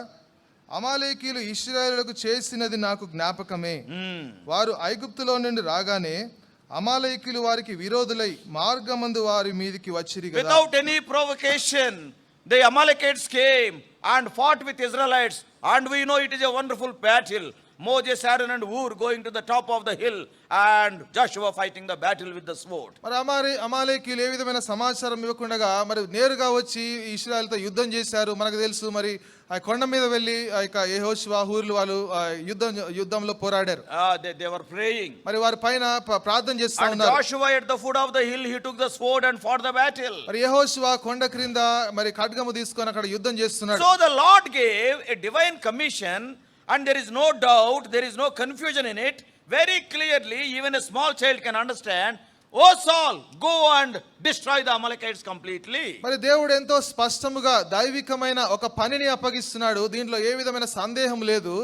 అమాలేకీయులు ఇశ్రాయేలులకు చేసినది నాకు జ్ఞాపకమే. వారు ఐగుప్తులో నుండి రాగానే అమాలేకీయులు వారికి విరోధులై మార్గమందు వారి మీదికి వచ్చిరి కదా. Without any provocation, the Amalekites came and fought with Israelites, and we know it is a wonderful battle. Moses, Aaron and Hur going to the top of the hill, and Joshua fighting the battle with the sword. మరి అమాలేకీయులు ఏ విధమైన సమాచారం ఇవ్వకుండా మరి నేరుగా వచ్చి ఇశ్రాయేలుతో యుద్ధం చేశారు మనకు తెలుసు. మరి ఆ కొండ మీద వెళ్ళి ఆ యొక్క యెహోషువ హూర్లు వాళ్ళు యుద్ధంలో పోరాడారు. They were praying. మరి వారి పైన ప్రార్థన చేస్తా And ఉన్నారు. Joshua at the foot of the hill, he took the sword and fought the battle. మరి యెహోషువ కొండ క్రింద మరి ఖడ్గము తీసుకొని అక్కడ యుద్ధం చేస్తున్నాడు. So the Lord gave a divine commission, and there is no doubt, there is no confusion in it. Very clearly, even a small child can understand. Oh Saul, go and destroy the Amalekites completely. మరి దేవుడు ఎంతో స్పష్టముగా దైవికమైన ఒక పనిని అప్పగిస్తున్నాడు. దీంట్లో ఏ విధమైన సందేహం లేదు.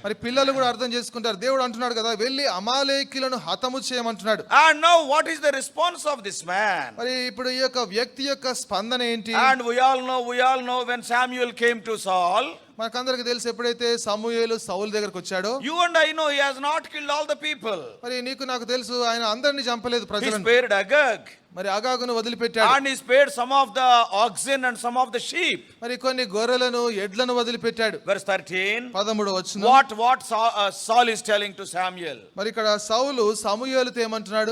మరి పిల్లలు కూడా అర్థం చేసుకుంటారు. దేవుడు అంటున్నాడు కదా, వెళ్ళి అమాలేకీయులను హతము చేయమంటున్నాడు. And now what is the response of this man? మరి ఇప్పుడు ఈ యొక్క వ్యక్తి యొక్క స్పందన ఏంటి? And we all know when Samuel came to Saul, మనకందరికి తెలుసు ఎప్పుడైతే సమూయేలు సౌలు దగ్గరకు వచ్చాడో, you and I know he has not killed all the people. మరి నీకు నాకు తెలుసు ఆయన అందరిని చంపలేదు He ప్రజలను. spared Agag, మరి అగాగును వదిలిపెట్టాడు. and he spared some of the oxen and some of the sheep. మరి కొన్ని గొర్రెలను ఎడ్లను వదిలిపెట్టాడు. Verse 13. 13వ వచనం. What Saul is telling to Samuel. మరి ఇక్కడ సౌలు సమూయేలుతో ఏమంటున్నాడు?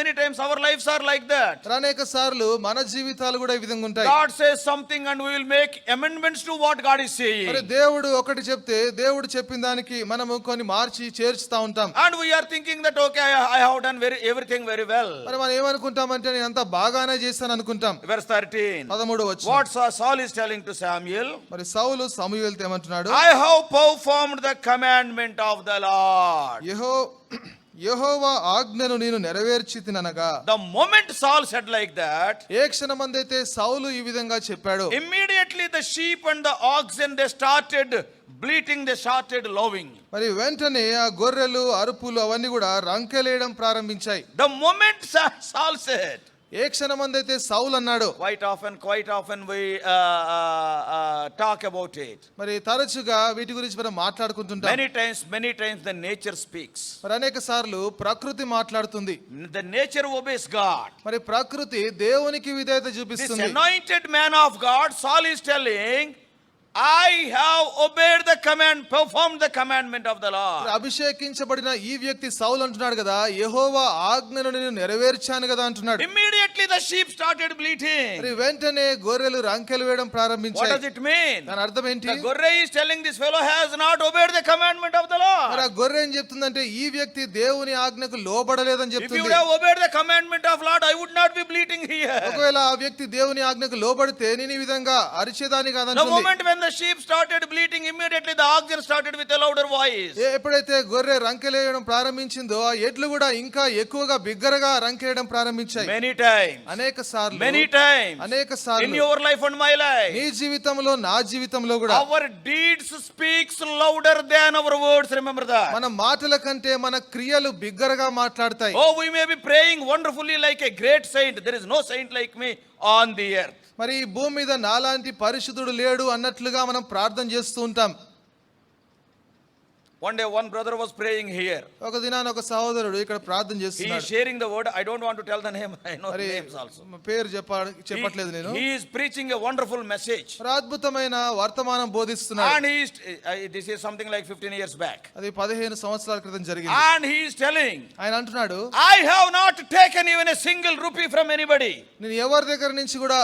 Many times our lives are like that. అనేక సార్లు మన జీవితాలు కూడా ఈ విధంగా ఉంటాయి. God says something and we will make amendments to what God is saying. మరి దేవుడు ఒకటి చెప్తే దేవుడు చెప్పిన దానికి మనము కొన్ని మార్చి చేర్చుతా ఉంటాం. And we are thinking that okay, I have done everything very well. మరి మనం ఏమనుకుంటామంటే నేను అంతా బాగానే చేస్తాను అనుకుంటాం. Verse 13. 13వ వచనం. What Saul is telling to Samuel. మరి సౌలు సమూయేలుతో ఏమంటున్నాడు? I have performed the commandment of the Lord. యెహోవా ఆజ్ఞను నేను నెరవేర్చితిననగా. The moment Saul said like that, ఏ క్షణమందైతే సౌలు ఈ విధంగా చెప్పాడు, immediately the sheep and the oxen, they started bleating, they started lowing. మరి వెంటనే ఆ గొర్రెలు అరుపులు అవన్నీ కూడా రంకెలేయడం ప్రారంభించాయి. The moment Saul said, ఏ క్షణమందైతే సౌలు అన్నాడు, quite often we talk about it. మరి తరచుగా వీటి గురించి మనం మాట్లాడుకుంటుంటాం. Many times the nature speaks. మరి అనేక సార్లు ప్రకృతి మాట్లాడుతుంది. The nature obeys God. మరి ప్రకృతి దేవునికి విధేయత This చూపిస్తుంది. anointed man of God, Saul is telling, I have obeyed the command, performed the commandment of the Lord. అభిషేకించబడిన ఈ వ్యక్తి సౌలు అంటున్నాడు కదా, యెహోవా ఆజ్ఞను నేను నెరవేర్చాను కదా అంటున్నాడు. Immediately the sheep started bleating. మరి వెంటనే గొర్రెలు రంకెలు వేయడం What ప్రారంభించాయి. does it mean? దాని అర్థం ఏంటి? The gorre is telling this fellow has not obeyed the commandment of the మరి Lord. ఆ గొర్రె ఏం చెప్తుందంటే ఈ వ్యక్తి దేవుని ఆజ్ఞకు లోబడలేదని If you చెప్తుంది. would have obeyed the commandment of Lord, I would not be bleating here. ఒకవేళ ఆ వ్యక్తి దేవుని ఆజ్ఞకు లోబడితే నేను ఈ విధంగా అరిచేదాన్ని The కాదంటుంది. moment when the sheep started bleating, immediately the oxen started with a louder voice. ఎప్పుడైతే గొర్రె రంకెలేయడం ప్రారంభించిందో ఆ ఎడ్లు కూడా ఇంకా ఎక్కువగా బిగ్గరగా రంకెలేయడం ప్రారంభించాయి. Many times. అనేక సార్లు Many times. అనేక In సార్లు your life and my life. నీ జీవితంలో నా జీవితంలో కూడా Our deeds speaks louder than our words. Remember that. మన మాటల కంటే మన క్రియలు బిగ్గరగా మాట్లాడతాయి. Oh, we may be praying wonderfully like a great saint. There is no saint like me on the earth. మరి ఈ భూమి మీద నాలాంటి పరిశుద్ధుడు లేడు అన్నట్లుగా మనం ప్రార్థన చేస్తూ ఉంటాం. One day one brother was praying here. ఒక దినాన ఒక సహోదరుడు ఇక్కడ ప్రార్థన He is చేస్తున్నాడు. sharing the word. I don't want to tell the name. I know the మరి names also. పేరు చెప్పట్లేదు నేను. He is preaching a wonderful message. మరి అద్భుతమైన వర్తమానం బోధిస్తున్నాడు. And he is, this is something like 15 years back. అది 15 సంవత్సరాల క్రితం జరిగింది. And he is telling, ఆయన అంటున్నాడు, I have not taken even a single rupee from anybody. నేను ఎవరి దగ్గర నుంచి కూడా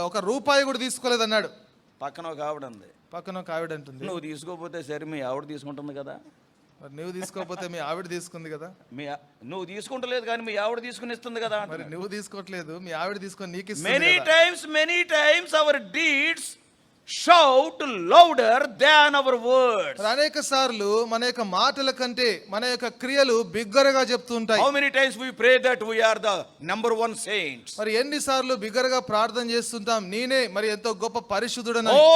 ఒక రూపాయి కూడా తీసుకోలేదన్నాడు. పక్కన ఒక ఆవిడ ఉంది. పక్కన ఒక ఆవిడ అంటుంది, నువ్వు తీసుకోపోతే సరే మీ ఆవిడ తీసుకుంటుంది కదా. మరి నువ్వు తీసుకోకపోతే మీ ఆవిడ తీసుకుంది కదా. నువ్వు తీసుకుంటలేదు కానీ మీ ఆవిడ తీసుకుని ఇస్తుంది కదా. మరి నువ్వు తీసుకోవట్లేదు, మీ ఆవిడ తీసుకొని నీకు ఇస్తుంది Many కదా. times our deeds shout louder than our words. మరి అనేక సార్లు మన యొక్క మాటల కంటే మన యొక్క క్రియలు బిగ్గరగా చెప్తూ ఉంటాయి. How many times we pray that we are the number one saints? మరి ఎన్ని సార్లు బిగ్గరగా ప్రార్థన చేస్తుంటాం, నేనే మరి ఎంతో గొప్ప పరిశుద్ధుడని. Oh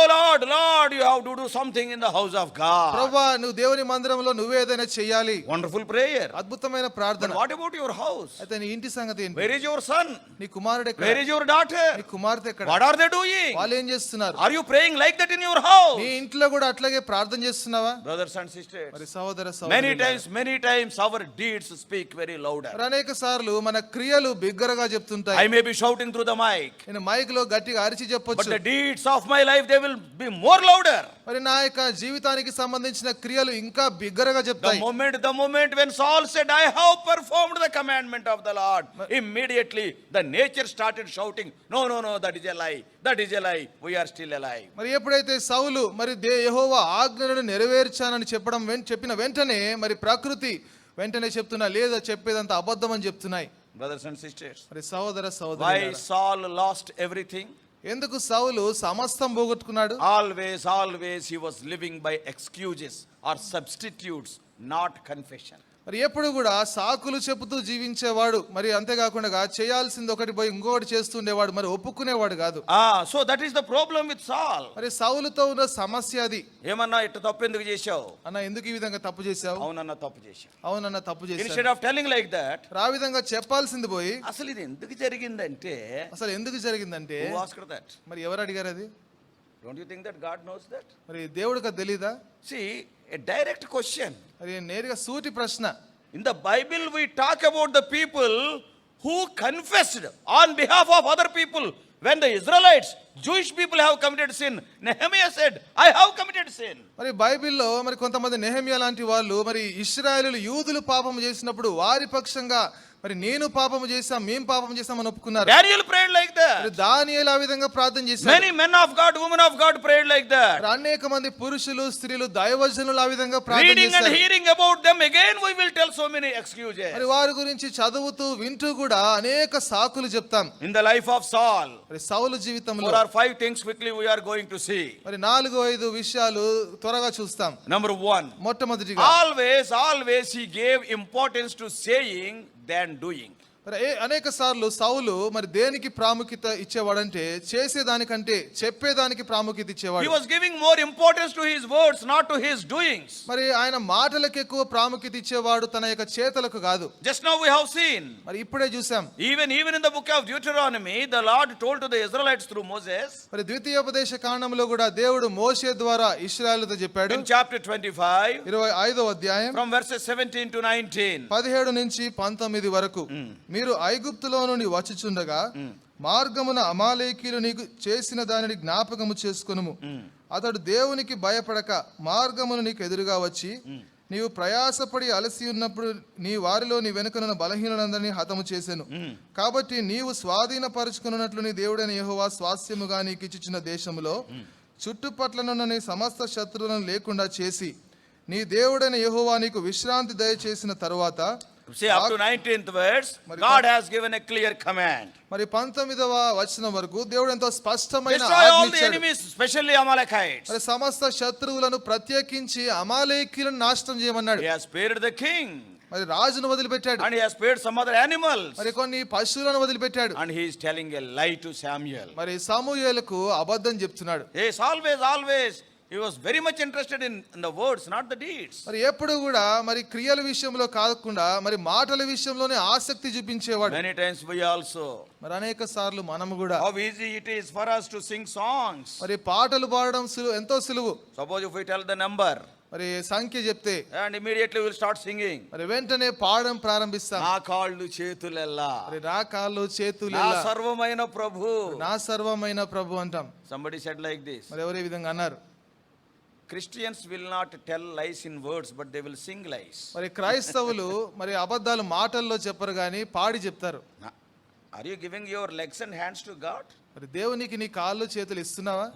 Lord, you have to do something in the house of God. ప్రభువా, నువ్వు దేవుని మందిరంలో నువ్వే ఏదైనా చెయ్యాలి. Wonderful prayer. అద్భుతమైన But ప్రార్థన. what about your house? అయితే నీ ఇంటి సంగతి ఏంటి? Where is your son? నీ కుమారుడు ఎక్కడ? Where is your daughter? నీ కుమార్తె ఎక్కడ? What are they doing? వాళ్ళు ఏం చేస్తున్నారు? Are you praying like that in your house? నీ ఇంట్లో కూడా అట్లాగే ప్రార్థన చేస్తున్నావా? Brothers and sisters, మరి సహోదర many సహోదరులారా, times our deeds speak very louder. మరి అనేక సార్లు మన క్రియలు బిగ్గరగా చెప్తుంటాయి. I may be shouting through the mic, నేను మైక్ లో గట్టిగా అరిచి but చెప్పొచ్చు, the deeds of my life, they will be more louder. మరి నా యొక్క జీవితానికి సంబంధించిన క్రియలు ఇంకా బిగ్గరగా The చెప్తాయి. moment when Saul said, I have performed the commandment of the Lord, immediately the nature started shouting, no, that is a lie, we are still alive. మరి ఎప్పుడైతే సౌలు మరి యెహోవా ఆజ్ఞలను నెరవేర్చానని చెప్పిన వెంటనే మరి ప్రకృతి వెంటనే చెప్తున్నా, లేదా చెప్పేదంత అబద్ధం అని చెప్తున్నాయి. Brothers and sisters, మరి సహోదర why సహోదరులారా, Saul lost everything? ఎందుకు సౌలు సమస్తం పోగొట్టుకున్నాడు? Always he was living by excuses or substitutes, not confession. మరి ఎప్పుడు కూడా సాకులు చెబుతూ జీవించేవాడు, మరి అంతేకాకుండా చేయాల్సింది ఒకటి పోయి ఇంకొకటి చేస్తుండేవాడు, మరి ఒప్పుకునేవాడు కాదు. So that is the problem with Saul. మరి సౌలుతో ఉన్న సమస్య అది. ఏమన్నా ఇట్ట తప్పు ఎందుకు చేశావు? అన్న ఎందుకు ఈ విధంగా తప్పు చేశావు? అవునన్నా తప్పు చేశావు. అవునన్న తప్పు Instead చేశావు. of telling like that, ఆ విధంగా చెప్పాల్సింది పోయి అసలు ఇది ఎందుకు జరిగిందంటే, అసలు ఎందుకు జరిగిందంటే, who asked that? మరి ఎవరు అడిగారు అది? Don't you think that God knows that? మరి దేవుడికి అది తెలీదా? See, a direct question. మరి నేరుగా సూటి ప్రశ్న. In the Bible, we talk about the people who confessed on behalf of other people. When the Israelites, Jewish people have committed sin, Nehemiah said, I have committed sin. మరి బైబిల్లో మరి కొంతమంది నెహెమ్యా లాంటి వాళ్ళు మరి ఇశ్రాయేలు యూదులు పాపం చేసినప్పుడు వారి పక్షంగా మరి నేను పాపము చేశాం, మేం పాపం చేశామని ఒప్పుకున్నారు. Daniel prayed like మరి that. దానియేలు ఆ విధంగా ప్రార్థన చేశారు. Many men of God, women of God prayed like that. మరి అనేక మంది పురుషులు స్త్రీలు దైవజనులు ఆ విధంగా ప్రార్థన Reading and చేశారు. hearing about them, again we will tell so many excuses. మరి వారి గురించి చదువుతూ వింటూ కూడా అనేక సాకులు చెప్తాం. In the life of Saul, మరి సౌలు జీవితంలో 4 or 5 things quickly we are going to see. మరి 4-5 విషయాలు త్వరగా చూస్తాం. Number 1, మొట్టమొదటిగా always he gave importance to saying than doing. మరి అనేక సార్లు సౌలు మరి దేనికి ప్రాముఖ్యత ఇచ్చేవాడంటే చేసేదానికంటే చెప్పేదానికి ప్రాముఖ్యత He ఇచ్చేవాడు. was giving more importance to his words, not to his doings. మరి ఆయన మాటలకు ఎక్కువ ప్రాముఖ్యత ఇచ్చేవాడు, తన యొక్క చేతలకు కాదు. Just now we have seen, మరి ఇప్పుడే చూసాం, even in the book of Deuteronomy, the Lord told to the Israelites through Moses, మరి ద్వితీయోపదేశ కాండంలో కూడా దేవుడు మోషే ద్వారా ఇశ్రాయేలుతో చెప్పాడు. in chapter 25, 25వ అధ్యాయం from verses 17 to 19. 17 నుంచి 19 వరకు, మీరు ఐగుప్తులో నుండి వచ్చుచుండగా మార్గమున అమాలేకీయులు నీకు చేసిన దానిని జ్ఞాపకము చేసుకొనుము. అతడు దేవునికి భయపడక మార్గమును నీకు ఎదురుగా వచ్చి నీవు ప్రయాసపడి అలసి ఉన్నప్పుడు నీ వారిలో నీ వెనుకనున్న బలహీనులందరినీ హతము చేసెను. కాబట్టి నీవు స్వాధీనపరుచుకున్నట్లు నీ దేవుడైన యెహోవా స్వాస్థ్యముగా నీకు ఇచ్చిన దేశములో చుట్టుపట్లనున్న నీ సమస్త శత్రువులను లేకుండా చేసి నీ దేవుడైన యెహోవా నీకు విశ్రాంతి దయచేసిన తరువాత, See, up to 19th verse, God has given a clear command. మరి 19వ వచనం వరకు దేవుడు ఎంతో స్పష్టమైన Destroy ఆజ్ఞ all the ఇచ్చాడు. enemies, especially Amalekites. మరి సమస్త శత్రువులను ప్రత్యేకించి అమాలేకీయులను నాశనం చేయమన్నాడు. He has spared the king. మరి రాజును వదిలిపెట్టాడు, And he has spared some other animals. మరి కొన్ని పశువులను వదిలిపెట్టాడు. And he is telling a lie to Samuel. మరి సమూయేలుకు అబద్ధం చెప్తున్నాడు. Yes, always. He was very much interested in the words, not the deeds. మరి ఎప్పుడు కూడా మరి క్రియల విషయంలో కాకుండా మరి మాటల విషయంలోనే ఆసక్తి చూపించేవాడు. Many times we also. మరి అనేక సార్లు మనము కూడా How easy it is for us to sing songs. మరి పాటలు పాడడం ఎంతో సులువు. Suppose if we tell the number. మరి సంఖ్య చెప్తే And immediately we will start singing. మరి వెంటనే పాడడం ప్రారంభిస్తాం. నా కాళ్ళు చేతులెల్లా, మరి నా కాళ్ళు చేతులు నా సర్వమైన ప్రభు, నా సర్వమైన ప్రభు అంటాం. somebody said like this. మరి ఎవరు ఈ విధంగా అన్నారు? Christians will not tell lies in words, but they will sing lies. మరి క్రైస్తవులు మరి అబద్ధాలు మాటల్లో చెప్పరు కానీ పాడి చెప్తారు. Are you giving your legs and hands to God? మరి దేవునికి నీ కాళ్ళు చేతులు ఇస్తున్నావా?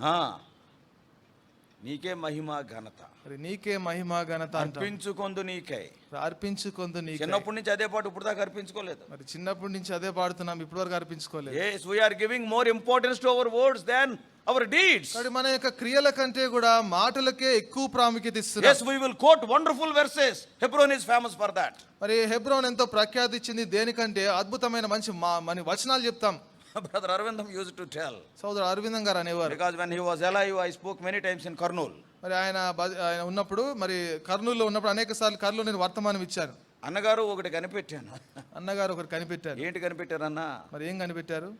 నీకే మహిమ ఘనత, మరి నీకే మహిమ ఘనత అంటాం. అర్పించుకొందు నీకై. అర్పించుకొందు నీకే. చిన్నప్పటి నుంచి అదే పాట ఇప్పుడు దాకా అర్పించుకోలేదు. మరి చిన్నప్పటి నుంచి అదే పాడుతున్నాం, ఇప్పటి వరకు అర్పించుకోలేదు. Yes, we are giving more importance to our words than our deeds. కాబట్టి మన యొక్క క్రియల కంటే కూడా మాటలకే ఎక్కువ ప్రాముఖ్యత ఇస్తున్నాం. Yes, we will quote wonderful verses. Hebron is famous for that. మరి హెబ్రోన్ ఎంతో ప్రఖ్యాతి ఇచ్చింది దేనికంటే అద్భుతమైన మంచి మన వచనాలు చెప్తాం. Brother Arvindam used to tell. సోదరుడు అరవిందం గారు అనేవారు. Because when he was alive, I spoke many times in Kurnool. మరి ఆయన ఉన్నప్పుడు మరి కర్నూలులో ఉన్నప్పుడు అనేక సార్లు కర్నూలు నేను వర్తమానం ఇచ్చాను. అన్నగారు ఒకటి కనిపెట్టాను. అన్నగారు ఒకటి కనిపెట్టారు. ఏంటి కనిపెట్టారన్నా? మరి ఏం కనిపెట్టారు?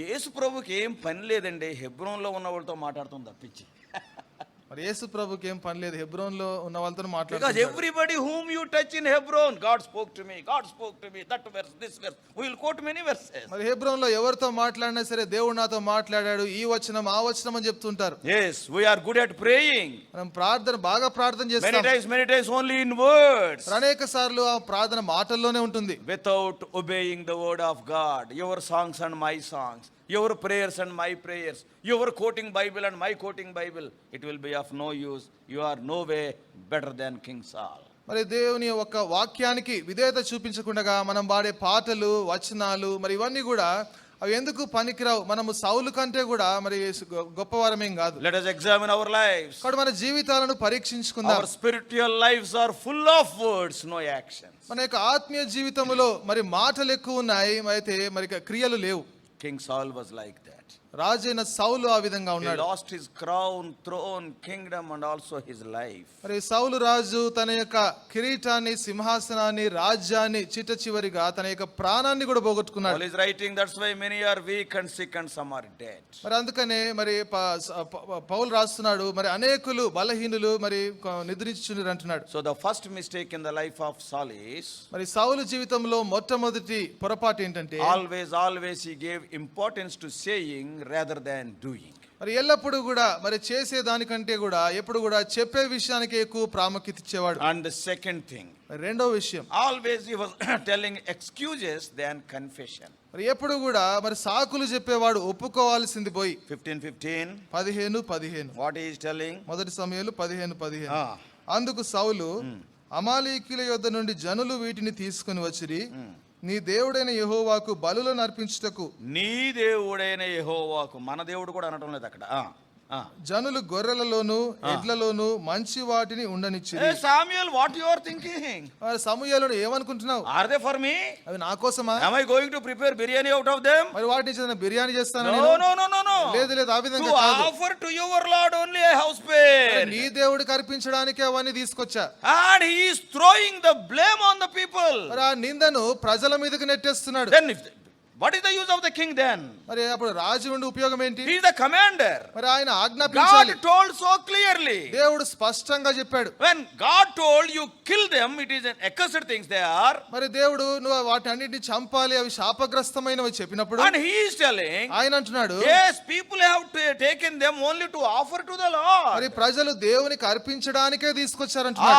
యేసు ప్రభుకి ఏం పని లేదండి హెబ్రోన్లో ఉన్న వాళ్ళతో మాట్లాడుతుంది తప్పించి. మరి యేసు ప్రభుకి ఏం పని లేదు హెబ్రోన్లో ఉన్న వాళ్ళతో Because మాట్లాడుతున్నాడు. everybody whom you touch in Hebron, God spoke to me, that verse, this verse. We will quote many verses. మరి హెబ్రోన్లో ఎవరితో మాట్లాడినా సరే దేవుడు నాతో మాట్లాడాడు, ఈ వచనం ఆ వచనం అని చెప్తుంటారు. Yes, we are good at praying. మనం బాగా ప్రార్థన Many చేస్తాం. times only in words. అనేక సార్లు ఆ ప్రార్థన మాటల్లోనే ఉంటుంది. Without obeying the word of God, your songs and my songs, your prayers and my prayers, your quoting Bible and my quoting Bible, it will be of no use. You are no way better than King Saul. మరి దేవుని ఒక వాక్యానికి విధేయత చూపించకుండా మనం పాడే పాటలు వచనాలు మరి ఇవన్నీ కూడా అవి ఎందుకు పనికిరావు. మనము సౌలు కంటే కూడా మరి గొప్పవారమేం కాదు. Let us examine our lives. కాబట్టి మన జీవితాలను పరీక్షించుకుందాం. Our spiritual lives are full of words, no actions. మన యొక్క ఆత్మీయ జీవితంలో మరి మాటలు ఎక్కువ ఉన్నాయి, అయితే మరి క్రియలు లేవు. King Saul was like that. రాజైన సౌలు ఆ విధంగా He ఉన్నాడు. lost his crown, throne, kingdom and also his life. మరి సౌలు రాజు తన యొక్క కిరీటాన్ని, సింహాసనాన్ని, రాజ్యాన్ని చిట్ట చివరిగా తన యొక్క ప్రాణాన్ని కూడా Paul పోగొట్టుకున్నాడు. is writing, that's why many are weak and sick and some are dead. మరి అందుకనే మరి పౌలు రాస్తున్నాడు, మరి అనేకులు బలహీనులు మరి నిద్రించుచున్నారు అంటున్నాడు. So the first mistake in the life of Saul is, మరి సౌలు జీవితంలో మొట్టమొదటి పొరపాటు ఏంటంటే always he gave importance to saying rather than doing. మరి ఎల్లప్పుడూ కూడా మరి చేసే దానికంటే కూడా ఎప్పుడు కూడా చెప్పే విషయానికి ఎక్కువ ప్రాముఖ్యత ఇచ్చేవాడు. And the second thing, రెండో విషయం, always he was telling excuses than confession. మరి ఎప్పుడు కూడా మరి సాకులు చెప్పేవాడు, ఒప్పుకోవాల్సింది పోయి. 15:15. 15:15 What he is telling? మొదటి సమయాలు 15:15. Ah. అందుకు సౌలు అమాలేకీయుల యొద్ద నుండి జనులు వీటిని తీసుకుని వచ్చిరి, నీ దేవుడైన యెహోవాకు బలులను అర్పించుటకు. నీ దేవుడైన యెహోవాకు, మన దేవుడు కూడా అనటం లేదు అక్కడ. జనులు గొర్రెలలోను ఎడ్లలోను మంచి వాటిని ఉండనిచ్చిరి. Hey Samuel, what you are thinking? మరి సమూయేలును ఏమనుకుంటున్నావు? Are they for me? అవి నా కోసమా? Am I going to prepare biryani out of them? మరి వాటి నుంచి బిర్యానీ చేస్తాను? No. లేదు ఆ విధంగా To కాదు. offer to your Lord only a house pair. నీ దేవుడికి అర్పించడానికి అవన్నీ తీసుకొచ్చా. And he is throwing the blame on the people. మరి ఆ నిందను ప్రజల మీదకి నెట్టేస్తున్నాడు. Then if What is the use of the king then? మరి అప్పుడు రాజు ఉండి ఉపయోగం ఏంటి? He is the commander. మరి ఆయన God ఆజ్ఞాపించాలి. told so clearly. దేవుడు స్పష్టంగా చెప్పాడు. When God told you kill them, it is an accursed things they are. మరి దేవుడు నువ్వు వాటన్నిటిని చంపాలి, అవి శాపగ్రస్తమైనవి చెప్పినప్పుడు And he is telling, ఆయన అంటున్నాడు, yes, people have taken them only to offer to the Lord. మరి ప్రజలు దేవునికి అర్పించడానికే తీసుకొచ్చారంటున్నాడు.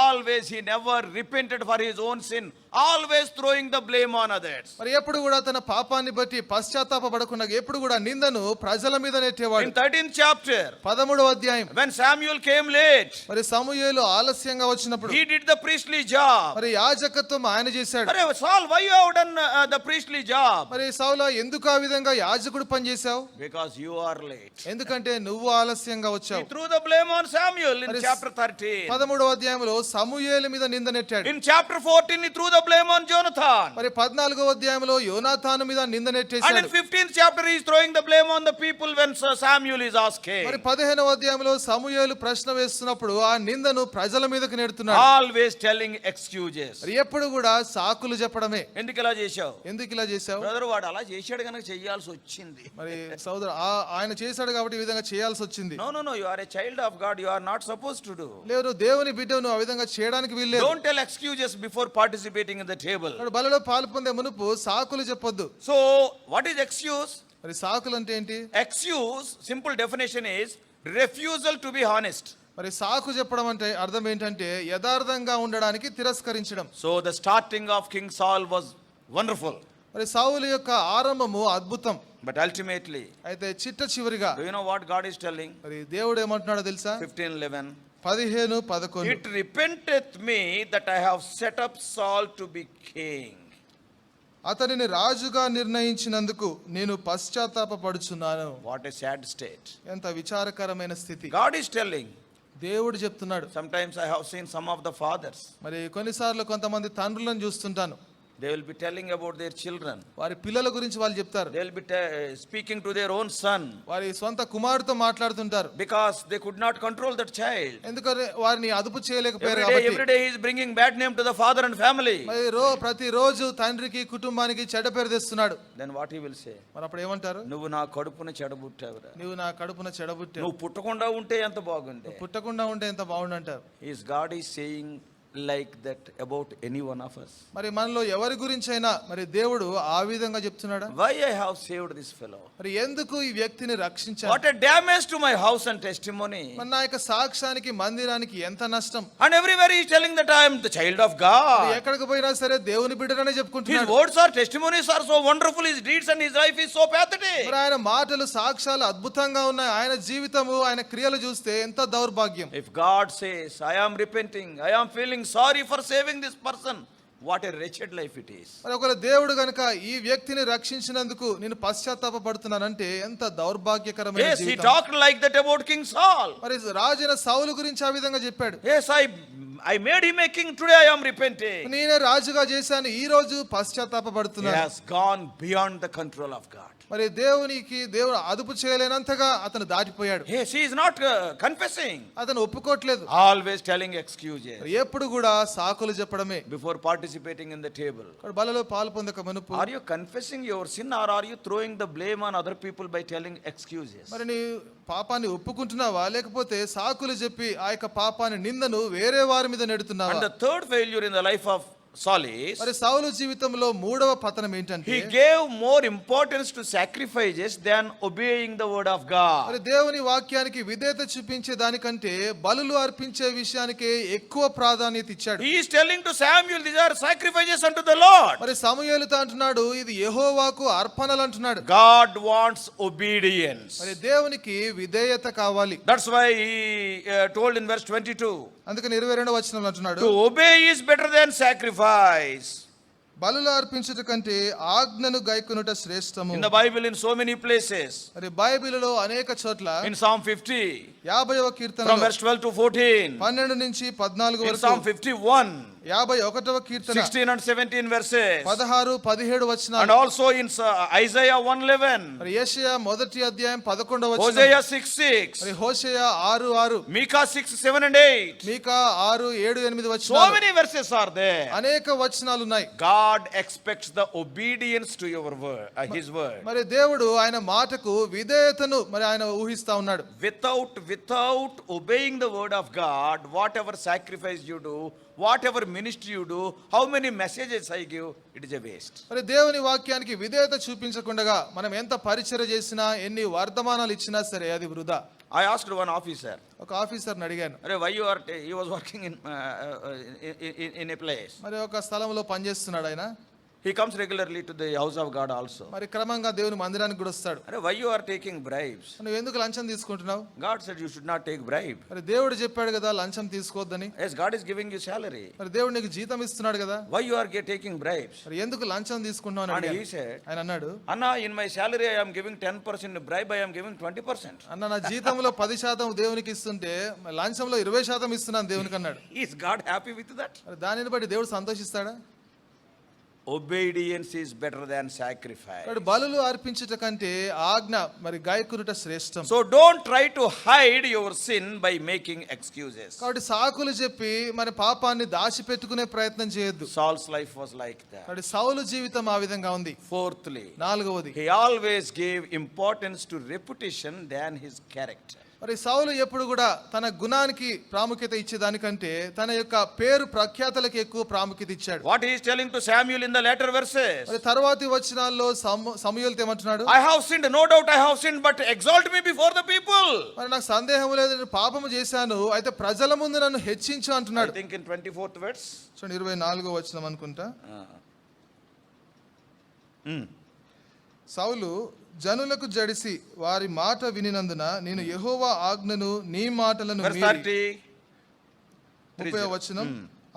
Always he never repented for his own sin. Always throwing the blame on others. మరి ఎప్పుడు కూడా తన పాపాన్ని బట్టి పశ్చాత్తాపపడకుండా ఎప్పుడు కూడా నిందను ప్రజల మీద నెట్టేవాడు. In 13th chapter, 13వ అధ్యాయం, when Samuel came late, మరి సమూయేలు ఆలస్యంగా వచ్చినప్పుడు he did the priestly job. మరి యాజకత్వం ఆయన చేశాడు. Arey Saul, why you have done the priestly job? మరి సౌలా ఎందుకు ఆ విధంగా యాజకుడు పని చేశావు? Because you are late. ఎందుకంటే నువ్వు ఆలస్యంగా He వచ్చావు. threw the blame on Samuel in Arey chapter 13. 13వ అధ్యాయంలో సమూయేలు మీద నింద నెట్టాడు. In chapter 14, he threw the blame on Jonathan. మరి 14వ అధ్యాయంలో యోనాతాను మీద నింద And in నెట్టేశాడు. 15th chapter, he is throwing the blame on the people when Samuel is asking. మరి 15వ అధ్యాయంలో సమూయేలు ప్రశ్న వేస్తున్నప్పుడు ఆ నిందను ప్రజల మీదకి నెడుతున్నాడు. Always telling excuses. మరి ఎప్పుడు కూడా సాకులు చెప్పడమే. ఎందుకు ఇలా చేశావు? ఎందుకు ఇలా చేశావు? బ్రదర్, వాడు అలా చేశాడు కనుక చెయ్యాల్సి వచ్చింది. మరి సోదరు ఆయన చేశాడు కాబట్టి ఈ విధంగా చేయాల్సి వచ్చింది. No, you are a child of God. You are not supposed to do. లేదు, నువ్వు దేవుని బిడ్డవు, నువ్వు ఆ విధంగా చేయడానికి వీల్లేదు. Don't tell excuses before participating in the table. మరి బలిలో పాల్పొందే మునుపు సాకులు చెప్పొద్దు. So, what is excuse? మరి సాకులు అంటే ఏంటి? Excuse, simple definition is refusal to be honest. మరి సాకు చెప్పడం అంటే అర్థం ఏంటంటే యథార్థంగా ఉండడానికి తిరస్కరించడం. So, the starting of King Saul was wonderful. మరి సౌలు యొక్క ఆరంభము అద్భుతం. But ultimately, అయితే చిట్ట చివరిగా do you know what God is telling? మరి దేవుడు ఏమంటున్నాడో తెలుసా? 15:11. 15:11 It repenteth me that I have set up Saul to be king. అతనిని రాజుగా నిర్ణయించినందుకు నేను పశ్చాత్తాపపడుచున్నాను. What a sad state. ఎంత విచారకరమైన స్థితి. God is telling. దేవుడు చెప్తున్నాడు. Sometimes I have seen some of the fathers. మరి కొన్నిసార్లు కొంతమంది తండ్రులను చూస్తుంటాను. They will be telling about their children. వారి పిల్లల గురించి వాళ్ళు చెప్తారు. They will be speaking to their own son. వారి సొంత కుమారుడితో మాట్లాడుతుంటారు. Because they could not control that child. ఎందుకంటే వారిని అదుపు చేయలేకపోయారు కాబట్టి. Every day he is bringing bad name to the father and family. మరి ప్రతిరోజు తండ్రికి కుటుంబానికి చెడ్డ పేరు తెస్తున్నాడు. Then what he will say? మరి అప్పుడు ఏమంటారు? నువ్వు నా కడుపున చెడబుట్టావురా. నువ్వు నా కడుపున చెడబుట్టావు. నువ్వు పుట్టకుండా ఉంటే ఎంత బాగుండే. పుట్టకుండా ఉంటే ఎంత బాగుండంటారు. Is God is saying like that about any one of us? మరి మనలో ఎవరి గురించైనా మరి దేవుడు ఆ విధంగా చెప్తున్నాడా? Why I have saved this fellow? మరి ఎందుకు ఈ వ్యక్తిని రక్షించాను? What a damage to my house and testimony. మరి నా యొక్క సాక్ష్యానికి మందిరానికి ఎంత నష్టం. And everywhere he is telling that I am the child of God. ఎక్కడికి పోయినా సరే దేవుని బిడ్డననే His చెప్పుకుంటున్నాడు. words or testimonies are so wonderful, his deeds and his life is so pathetic. మరి ఆయన మాటలు సాక్ష్యాలు అద్భుతంగా ఉన్నాయి. ఆయన జీవితము ఆయన క్రియలు చూస్తే ఎంత దౌర్భాగ్యం. If God says, I am repenting, I am feeling sorry for saving this person, what a wretched life it is. మరి ఒకవేళ దేవుడు గనుక ఈ వ్యక్తిని రక్షించినందుకు నేను పశ్చాత్తాపపడుతున్నానంటే ఎంత దౌర్భాగ్యకరమైన Yes, he జీవితం. talked like that about King Saul. మరి రాజైన సౌలు గురించి ఆ విధంగా చెప్పాడు. Yes, I made him a king, today I am repenting. నేనే రాజుగా చేశాను, ఈ రోజు He పశ్చాత్తాపపడుతున్నాను. has gone beyond the control of God. మరి దేవుడు అదుపు చేయలేనంతగా అతను దాటిపోయాడు. Yes, he is not confessing. అతను ఒప్పుకోవట్లేదు. Always telling excuses ఎప్పుడు కూడా సాకులు చెప్పడమే. before participating in the table. బలలో పాలు పొందక మునుపు Are you confessing your sin or are you throwing the blame on other people by telling excuses? మరి నీ పాపాన్ని ఒప్పుకుంటున్నావా లేకపోతే సాకులు చెప్పి ఆ యొక్క పాపాన్ని నిందను వేరే వారి మీద నెడుతున్నావా? And the third failure in the life of Saul is, మరి సౌలు జీవితంలో మూడవ పతనం ఏంటంటే he gave more importance to sacrifices than obeying the word of God. మరి దేవుని వాక్యానికి విధేయత చూపించే దానికంటే బలులు అర్పించే విషయానికి ఎక్కువ ప్రాధాన్యత ఇచ్చాడు. He is telling to Samuel, these are sacrifices unto the Lord. మరి సమూయేలుతో అంటున్నాడు ఇది యెహోవాకు అర్పణలు అంటున్నాడు. God wants obedience. మరి దేవునికి విధేయత కావాలి. That's why he told in verse 22, అందుకని 22వ వచనంలో అంటున్నాడు to obey is better than sacrifice. బలులు అర్పించుట కంటే ఆజ్ఞను గైకొనుట శ్రేష్టము. In the Bible in so many places. మరి బైబిలులో అనేక చోట్ల In Psalm 50, 50వ from కీర్తనలో verse 12 to 14. 12 నుంచి 14 In వరకు Psalm 51, 51వ Keerthana 16 and 17 verses. 16, 17 And వచనాలు. also in Isaiah 1:11. మరి యెషయా మొదటి అధ్యాయం 11వ వచనం. Hosea 6:6. మరి హోషేయ 6:6. Micah 6:7 and 8. మీకా 6, 7, 8 So వచనాలు. many verses are there. అనేక వచనాలు ఉన్నాయి. God expects the obedience to your word, his word. మరి దేవుడు ఆయన మాటకు విధేయతను మరి ఆయన ఊహిస్తా ఉన్నాడు. Without obeying the word of God, whatever sacrifice you do, whatever ministry you do, how many messages I give, it is a waste. మరి దేవుని వాక్యానికి విధేయత చూపించకుండా మనం ఎంత పరిచర్య చేసినా ఎన్ని వర్తమానాలు ఇచ్చినా సరే అది వృధా. I asked one officer, ఒక ఆఫీసర్ని అడిగాను. why you are he was working in a place. మరి ఒక స్థలంలో పనిచేస్తున్నాడు ఆయన. He comes regularly to the house of God also. మరి క్రమంగా దేవుని మందిరానికి కూడా వస్తాడు. Why you are taking bribes? నువ్వు ఎందుకు లంచం తీసుకుంటున్నావు? God said you should not take bribe. మరి దేవుడు చెప్పాడు కదా లంచం తీసుకోవద్దని. Yes, God is giving you salary. మరి దేవుడు నీకు జీతం ఇస్తున్నాడు కదా. Why you are taking bribes? మరి ఎందుకు లంచం తీసుకుంటున్నావు అని And అడిగాను. he said, ఆయన అన్నాడు, Anna, in my salary I am giving 10%, bribe I am giving 20%. అన్న నా జీతంలో 10% దేవునికి ఇస్తుంటే మరి లంచంలో 20% ఇస్తున్నాను దేవునికి అన్నాడు. Is God happy with that? మరి దానిని బట్టి దేవుడు సంతోషిస్తాడా? Obedience is better than sacrifice. కాబట్టి బలులు అర్పించుట కంటే ఆజ్ఞ మరి గాయకునుట శ్రేష్టం. So don't try to hide your sin by making excuses. కాబట్టి సాకులు చెప్పి మరి పాపాన్ని దాచిపెట్టుకునే ప్రయత్నం చేయొద్దు. Saul's life was like that. కాబట్టి సౌలు జీవితం ఆ విధంగా ఉంది. Fourthly, నాలుగవది, he always gave importance to reputation than his character. మరి సౌలు ఎప్పుడు కూడా తన గుణానికి ప్రాముఖ్యత ఇచ్చేదానికంటే తన యొక్క పేరు ప్రఖ్యాతలకు ఎక్కువ ప్రాముఖ్యత ఇచ్చాడు. What he is telling to Samuel in the later verses? మరి తరువాతి వచనాల్లో సమూయేలుతో ఏమంటున్నాడు? I have sinned, no doubt I have sinned, but exalt me before the people. మరి నాకు సందేహం లేదు, నేను పాపము చేశాను, అయితే ప్రజల ముందు నన్ను హెచ్చించు I అంటున్నాడు. think in 24th verse. చూడండి 24వ వచనం అనుకుంటా. సౌలు జనులకు జడిసి వారి మాట వినినందున నేను యెహోవా ఆజ్ఞను నీ మాటలను Verse మీరి. 30. 30వ వచనం.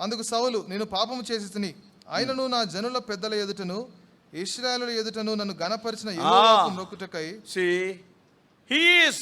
అందుకు సౌలు నేను పాపము చేసి తిని అయినను నా జనుల పెద్దల ఎదుటను ఇశ్రాయేలుల ఎదుటను నన్ను గణపరిచిన యెహోవాకు మొక్కుటకై. See, he is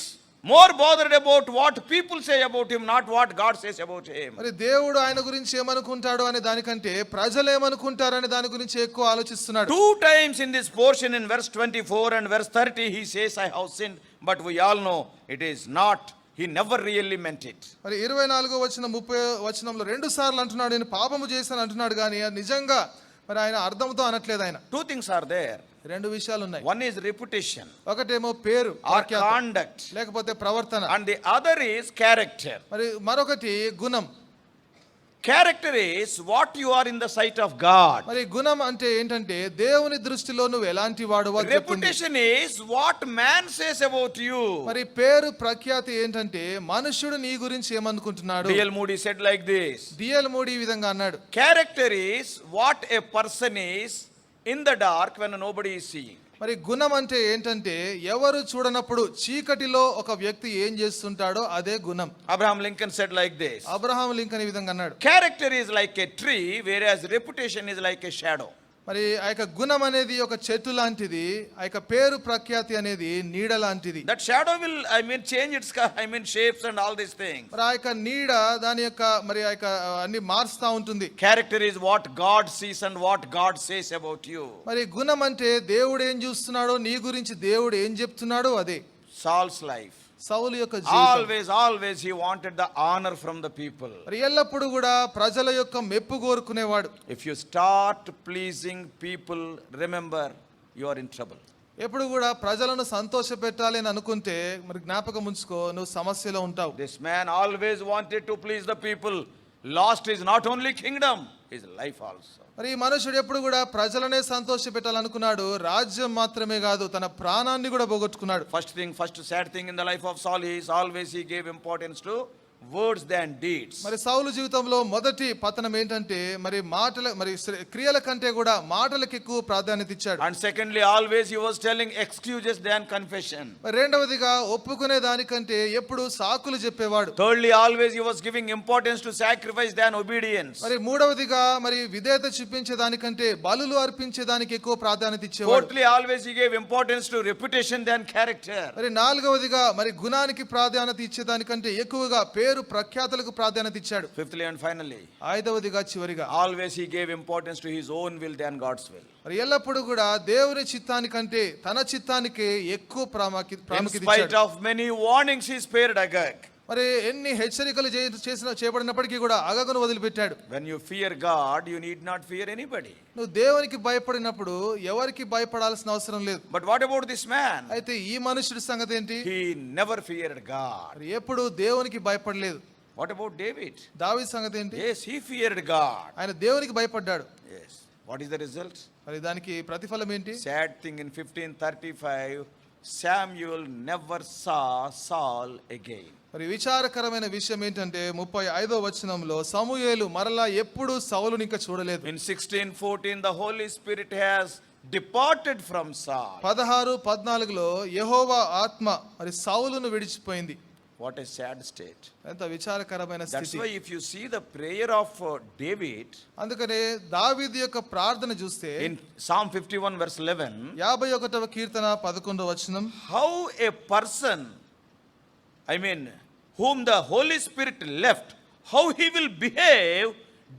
more bothered about what people say about him, not what God says about him. మరి దేవుడు ఆయన గురించి ఏమనుకుంటాడు అనే దానికంటే ప్రజలు ఏమనుకుంటారనే దాని గురించి ఎక్కువ ఆలోచిస్తున్నాడు. 2 times in this portion, in verse 24 and verse 30, he says, I have sinned, but we all know it is not. He never really meant it. మరి 24వ వచనం 30వ వచనంలో 2 సార్లు అంటున్నాడు నేను పాపము చేశాను అంటున్నాడు, కానీ నిజంగా మరి ఆయన అర్థంతో అనట్లేదు. ఆయన 2 things are there. 2 విషయాలు ఉన్నాయి. One is reputation ఒకటేమో పేరు or conduct, లేకపోతే ప్రవర్తన, and the other is character. మరి మరొకటి గుణం. Character is what you are in the sight of God. మరి గుణం అంటే ఏంటంటే దేవుని దృష్టిలో నువ్వు ఎలాంటి వాడువో చెప్తుంది. Reputation is what man says about you. మరి పేరు ప్రఖ్యాతి ఏంటంటే మనుష్యుడు నీ గురించి ఏమనుకుంటున్నాడు. D.L. Moody said like this. D.L. Moody ఈ విధంగా అన్నాడు, Character is what a person is in the dark when nobody is seeing. మరి గుణం అంటే ఏంటంటే ఎవరు చూడనప్పుడు చీకటిలో ఒక వ్యక్తి ఏం చేస్తుంటాడో అదే గుణం. Abraham Lincoln said like this. Abraham Lincoln ఈ విధంగా అన్నాడు, Character is like a tree, whereas reputation is like a shadow. మరి ఆ యొక్క గుణం అనేది ఒక చెట్టు లాంటిది, ఆ యొక్క పేరు ప్రఖ్యాతి అనేది నీడ లాంటిది. That shadow will, change its, shapes and all these things. మరి ఆ యొక్క నీడ దాని యొక్క మరి ఆ యొక్క అన్ని మారుస్తా ఉంటుంది. Character is what God sees and what God says about you. మరి గుణం అంటే దేవుడు ఏం చూస్తున్నాడో నీ గురించి దేవుడు ఏం చెప్తున్నాడో అదే. Saul's life. సౌలు యొక్క జీవితం Always he wanted the honor from the people. మరి ఎల్లప్పుడూ కూడా ప్రజల యొక్క మెప్పు కోరుకునేవాడు. If you start pleasing people, remember you are in trouble. ఎప్పుడు కూడా ప్రజలను సంతోషపెట్టాలి అని అనుకుంటే మరి జ్ఞాపకం ఉంచుకో, నువ్వు సమస్యలో ఉంటావు. This man always wanted to please the people. Lost is not only kingdom, his life also. మరి ఈ మనుషుడు ఎప్పుడు కూడా ప్రజలనే సంతోషపెట్టాలనుకున్నాడు, రాజ్యం మాత్రమే కాదు తన ప్రాణాన్ని కూడా పోగొట్టుకున్నాడు. First sad thing in the life of Saul is always he gave importance to words than deeds. మరి సౌలు జీవితంలో మొదటి పతనం ఏంటంటే మరి క్రియల కంటే కూడా మాటలకు ఎక్కువ ప్రాధాన్యత ఇచ్చాడు. And secondly, always he was telling excuses than confession. మరి రెండవదిగా ఒప్పుకునే దానికంటే ఎప్పుడు సాకులు చెప్పేవాడు. Thirdly, always he was giving importance to sacrifice than obedience. మరి మూడవదిగా మరి విధేయత చూపించే దానికంటే బలులు అర్పించే దానికి ఎక్కువ ప్రాధాన్యత ఇచ్చేవాడు. Fourthly, always he gave importance to reputation than character. మరి నాలుగవదిగా మరి గుణానికి ప్రాధాన్యత ఇచ్చే దానికంటే ఎక్కువగా పేరు పేరు ప్రఖ్యాతులకు ప్రాధాన్యత ఇచ్చాడు. Fifthly and finally, ఐదవదిగా చివరిగా always he gave importance to his own will than God's will. మరి ఎల్లప్పుడూ కూడా దేవుని చిత్తానికంటే తన చిత్తానికే ఎక్కువ In ప్రాముఖ్యత spite ఇచ్చాడు. of many warnings, he spared Agag. మరి ఎన్ని హెచ్చరికలు చేయబడినప్పటికీ కూడా అగగును వదిలిపెట్టాడు. When you fear God, you need not fear anybody. నువ్వు దేవునికి భయపడినప్పుడు ఎవరికి భయపడాల్సిన అవసరం లేదు. But what about this man? అయితే ఈ మనుషుడి సంగతి ఏంటి? He never feared God. మరి ఎప్పుడు దేవునికి భయపడలేదు. What about David? దావీదు సంగతి ఏంటి? Yes, he feared God. ఆయన దేవునికి భయపడ్డాడు. Yes. What is the result? మరి దానికి ప్రతిఫలం ఏంటి? Sad thing, in 1535, Samuel never saw Saul again. మరి విచారకరమైన విషయం ఏంటంటే 35వ వచనంలో సమూయేలు మరలా ఎప్పుడు సౌలుని ఇంకా చూడలేదు. In 1614, the Holy Spirit has departed from Saul. 16-14లో యెహోవా ఆత్మ మరి సౌలును విడిచిపోయింది. What a sad state. ఎంత విచారకరమైన That's స్థితి. why if you see the prayer of David అందుకనే దావీదు యొక్క ప్రార్థన చూస్తే in Psalm 51 verse 11, 51వ కీర్తన 11వ వచనం, how a person, whom the Holy Spirit left, how he will behave,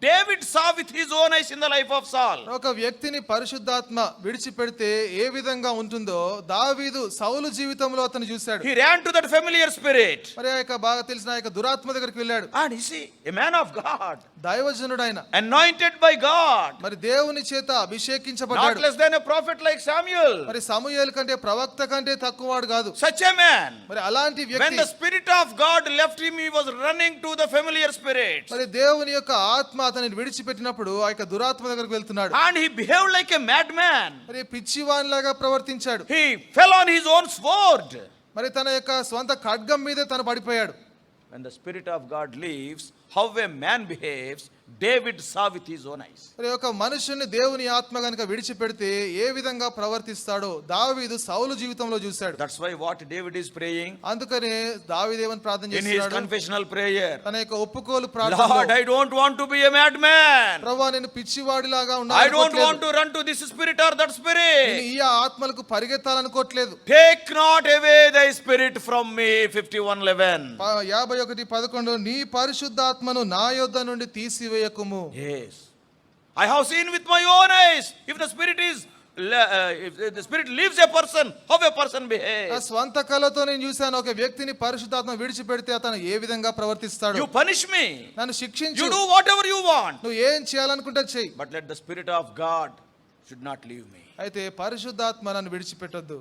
David saw with his own eyes in the life of Saul. ఒక వ్యక్తిని పరిశుద్ధాత్మ విడిచిపెడితే ఏ విధంగా ఉంటుందో దావీదు సౌలు జీవితంలో అతను చూశాడు. He ran to that familiar spirit. మరి ఆ యొక్క బాగా తెలిసిన ఆ యొక్క దురాత్మ దగ్గరికి వెళ్ళాడు. And you see, a man of God, దైవజనుడైన anointed by God, మరి దేవుని చేత not అభిషేకించబడ్డాడు. less than a prophet like Samuel. మరి సమూయేలు కంటే ప్రవక్త కంటే తక్కువవాడు కాదు. Such a man, మరి అలాంటి when వ్యక్తి the spirit of God left him, he was running to the familiar spirit. మరి దేవుని యొక్క ఆత్మ అతనిని విడిచిపెట్టినప్పుడు ఆ యొక్క దురాత్మ దగ్గరికి వెళ్తున్నాడు. And he behaved like a madman. మరి పిచ్చివాన్ లాగా ప్రవర్తించాడు. He fell on his own sword. మరి తన యొక్క స్వంత ఖడ్గం మీదే తను పడిపోయాడు. When the spirit of God leaves, how a man behaves, David saw with his own eyes. మరి ఒక మనుషుని దేవుని ఆత్మ గనుక విడిచిపెడితే ఏ విధంగా ప్రవర్తిస్తాడో దావీదు సౌలు జీవితంలో చూశాడు. That's why what David is praying అందుకనే దావీదు ఏమని ప్రార్థన in his చేస్తున్నాడు? confessional prayer, తన యొక్క ఒప్పుకోలు Lord, ప్రార్థన, I don't want to be a madman. ప్రభువా నేను పిచ్చివాడిలాగా I don't want to run to this spirit or that నేను spirit. ఈ ఆత్మలకు పరిగెత్తాలనుకోవట్లేదు. Take not away thy spirit from me. 51:11. 51:11 నీ పరిశుద్ధాత్మను నా యొద్ద నుండి తీసివేయకుము. Yes, I have seen with my own eyes. If the spirit is if the spirit leaves a person, how a person నా behaves. స్వంత కళ్ళతో నేను చూశాను ఒక వ్యక్తిని పరిశుద్ధాత్మ విడిచిపెడితే అతను ఏ విధంగా ప్రవర్తిస్తాడు. You punish me, నన్ను శిక్షించు, you do whatever you want, నువ్వు ఏం చేయాలనుకుంటే చెయ్యి, but let the spirit of God should not leave me. అయితే పరిశుద్ధాత్మ నన్ను విడిచిపెట్టొద్దు.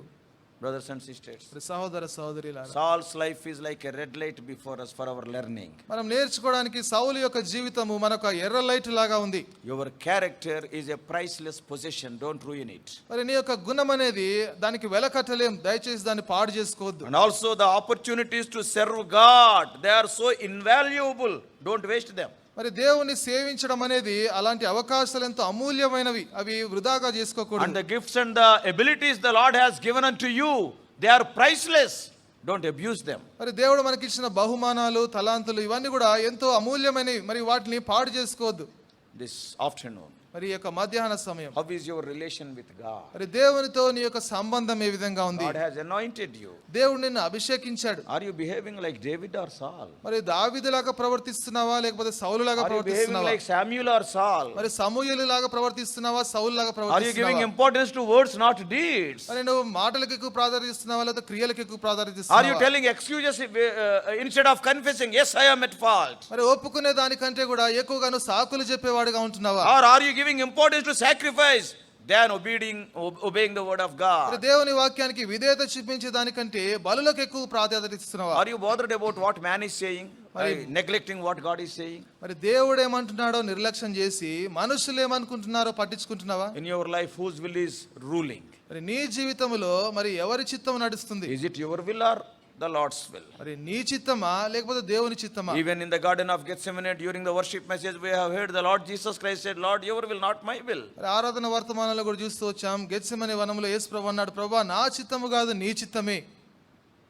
Brothers and sisters, సహోదర సహోదరులారా, Saul's life is like a red light before us for our learning. మనం నేర్చుకోవడానికి సౌలు యొక్క జీవితము మనకు ఎర్ర లైట్ లాగా ఉంది. Your character is a priceless possession. Don't ruin it. మరి నీ యొక్క గుణం అనేది దానికి వెల కట్టలేం, దయచేసి దాన్ని పాడు చేసుకోవద్దు. And also the opportunities to serve God, they are so invaluable. Don't waste them. మరి దేవుని సేవించడం అనేది అలాంటి అవకాశాలు ఎంతో అమూల్యమైనవి, అవి వృధాగా And చేసుకోకూడదు. the gifts and the abilities the Lord has given unto you, they are priceless. Don't abuse them. మరి దేవుడు మనకిచ్చిన బహుమానాలు, తలాంతులు ఇవన్నీ కూడా ఎంతో అమూల్యమైనవి, మరి వాటిని పాడు చేసుకోవద్దు. This afternoon, మరి ఈ యొక్క మధ్యాహ్న సమయం how is your relation with God? మరి దేవునితో నీ యొక్క సంబంధం ఏ విధంగా ఉంది? God has anointed you. దేవుడు నిన్ను అభిషేకించాడు. Are you behaving like David or Saul? మరి దావీదులాగా ప్రవర్తిస్తున్నావా లేకపోతే సౌలులాగా Are you behaving ప్రవర్తిస్తున్నావా? like Samuel or Saul? మరి సమూయేలులాగా ప్రవర్తిస్తున్నావా, సౌలులాగా Are you giving ప్రవర్తిస్తున్నావా? importance to words, not deeds? మరి నువ్వు మాటలకు ఎక్కువ ప్రాధాన్యత ఇస్తున్నావా లేదా క్రియలకు ఎక్కువ ప్రాధాన్యత Are you ఇస్తున్నావా? telling excuses instead of confessing, yes, I am at fault? మరి ఒప్పుకునే దానికంటే కూడా ఎక్కువగా నువ్వు సాకులు చెప్పేవాడిగా ఉంటున్నావా? Or are you giving importance to sacrifice than obeying the word of మరి God? దేవుని వాక్యానికి విధేయత చూపించే దానికంటే బలులకు ఎక్కువ ప్రాధాన్యత ఇస్తున్నావా? Are you bothered about what man is saying, neglecting what God is saying? మరి దేవుడు ఏమంటున్నాడో నిర్లక్ష్యం చేసి మనుషులు ఏమనుకుంటున్నారో పట్టించుకుంటున్నావా? In your life, whose will is ruling? మరి నీ జీవితంలో మరి ఎవరి చిత్తం నడుస్తుంది? Is it your will or the Lord's will? మరి నీ చిత్తమా లేకపోతే దేవుని చిత్తమా? Even in the Garden of Gethsemane, during the worship message, we have heard the Lord Jesus Christ said, Lord, your will, not my will. మరి ఆరాధన వర్తమానంలో కూడా చూస్తూ వచ్చాం, గెత్సెమనే వనంలో యేసు ప్రభువు అన్నాడు, ప్రభువా నా చిత్తము కాదు నీ చిత్తమే.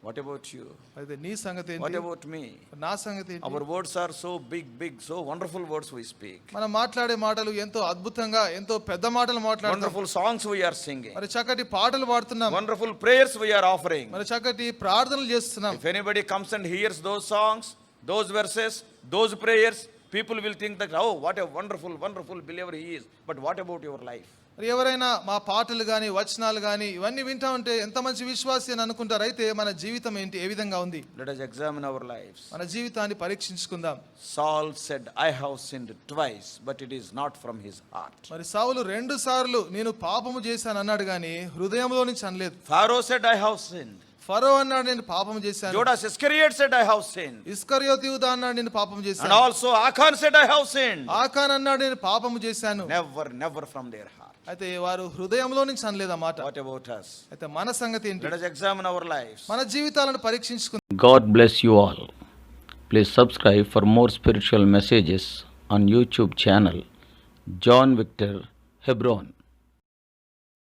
What about you? అయితే నీ సంగతి What ఏంటి? about me? నా సంగతి ఏంటి? Our words are so big, so wonderful words we speak. మనం మాట్లాడే మాటలు ఎంతో అద్భుతంగా ఎంతో పెద్ద మాటలు మాట్లాడుతాం. Wonderful songs we are singing. మరి చక్కటి పాటలు పాడుతున్నాం, Wonderful prayers we are offering. మరి చక్కటి ప్రార్థనలు చేస్తున్నాం. If anybody comes and hears those songs, those verses, those prayers, people will think that, oh, what a wonderful, wonderful believer he is. But what about your life? మరి ఎవరైనా మా పాటలు కానీ వచనాలు కానీ ఇవన్నీ వింటా ఉంటే ఎంత మంచి విశ్వాసి అని అనుకుంటారు. అయితే మన జీవితం ఏంటి, ఏ విధంగా ఉంది? Let us examine our lives. మన జీవితాన్ని పరీక్షించుకుందాం. Saul said, I have sinned twice, but it is not from his heart. మరి సౌలు 2 సార్లు నేను పాపము చేశాను అన్నాడు కానీ హృదయంలో నుంచి అనలేదు. Pharaoh said, I have sinned. ఫరో అన్నాడు నేను పాపం చేశాను. Judas Iscariot said, I have sinned. ఇస్కరియోతు యూదా అన్నాడు నేను పాపం And చేశాను. also Achan said, I have sinned. Achan అన్నాడు నేను పాపము చేశాను. Never, never from their heart. అయితే వారు హృదయంలో నుంచి అనలేదు ఆ మాట. What about us? అయితే మన సంగతి ఏంటి? Let us examine our lives. మన జీవితాలను పరీక్షించుకుందాం. God bless you all. Please subscribe for more spiritual messages on YouTube channel John Victor Hebron.